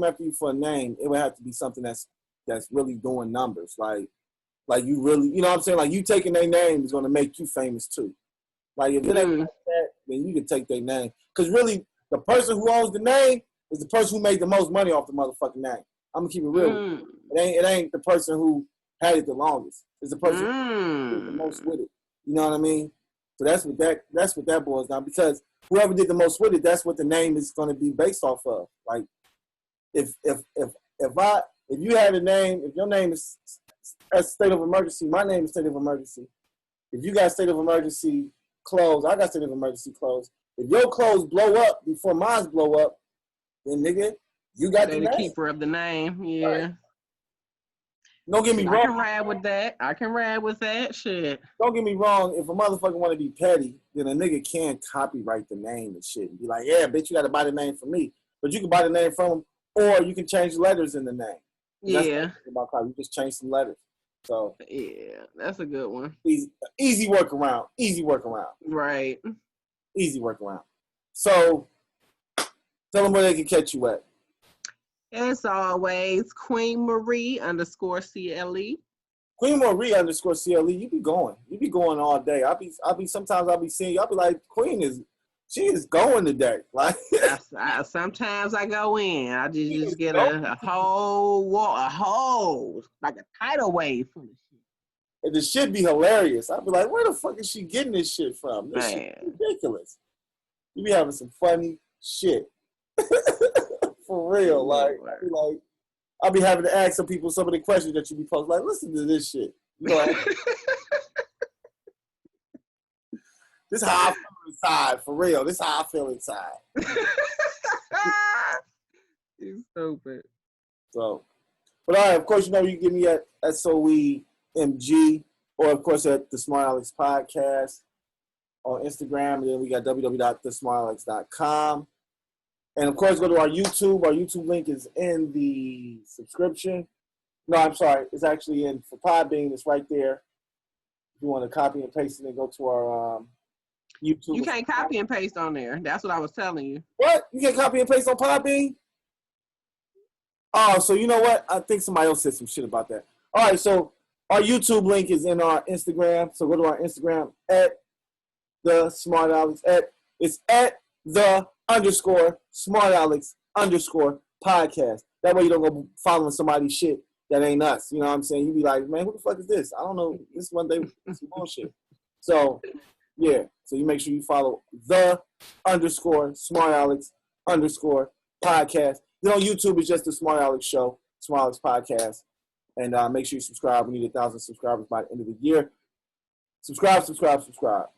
after you for a name, it would have to be something that's really doing numbers. Like you really, you know what I'm saying? Like you taking their name is going to make you famous too. Like if it ain't like that, then you can take their name. Because really, the person who owns the name is the person who made the most money off the motherfucking name. I'm going to keep it real. It ain't the person who had it the longest. It's the person who did the most with it. You know what I mean? So that's what that boils down. Because whoever did the most with it, that's what the name is going to be based off of. Like if you had a name, if your name is State of Emergency, my name is State of Emergency. If you got State of Emergency clothes, I got State of Emergency clothes. If your clothes blow up before mine blow up, then nigga, you got the keeper of the name. Yeah. Right. Don't get me wrong. I can ride with that. Shit. Don't get me wrong. If a motherfucker want to be petty, then a nigga can copyright the name and shit and be like, yeah, bitch, you got to buy the name from me. But you can buy the name from him, or you can change letters in the name. Yeah. About you just change some letters. So yeah, that's a good one. Easy workaround. Right. Easy workaround. So tell them where they can catch you at. As always, Queen Marie _CLE. Queen Marie _CLE. You be going all day. Sometimes I'll be seeing you. I'll be like, she is going today. Like sometimes I go in. I just get a whole like a tidal wave full of shit. And the shit be hilarious. I'll be like, where the fuck is she getting this shit from? This shit is ridiculous. You be having some funny shit. For real. Like, I'll be having to ask some people some of the questions that you be posting. Like, listen to this shit. You know, this is how I feel inside. For real. This is how I feel inside. You stupid. So, but all right, of course, you know, you can get me at SOEMG, or of course at the Smartalecs Podcast on Instagram, and then we got www.thesmartalecs.com. And of course, go to our YouTube. Our YouTube link is in the subscription. No, I'm sorry. It's actually in for Podbean. It's right there. If you want to copy and paste it and go to our YouTube. You can't copy and paste on there. That's what I was telling you. What? You can't copy and paste on Podbean? Oh, so you know what? I think somebody else said some shit about that. All right, so our YouTube link is in our Instagram. So go to our Instagram at the Smartalecs. It's at the _Smartalecs _podcast. That way you don't go following somebody's shit that ain't us. You know what I'm saying? You be like, man, who the fuck is this? I don't know. This one day some bullshit. So yeah. So you make sure you follow the _Smartalecs _podcast. Then on YouTube it's just the Smartalecs Show, Smartalecs Podcast. And make sure you subscribe. We need 1,000 subscribers by the end of the year. Subscribe. All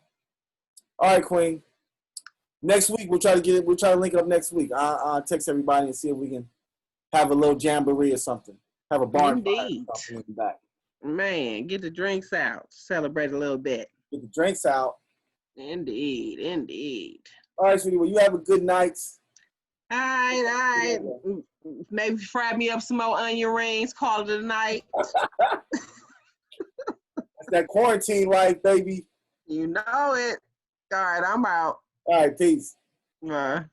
right, Queen. Next week we'll try to link up next week. I'll text everybody and see if we can have a little jamboree or something. Have a barn fire or something in the back. Man, get the drinks out. Celebrate a little bit. Get the drinks out. Indeed. All right, sweetie. Well, you have a good night. All right. Maybe fry me up some more onion rings. Call it a night. That's that quarantine life, baby. You know it. All right, I'm out. All right, peace. Bye.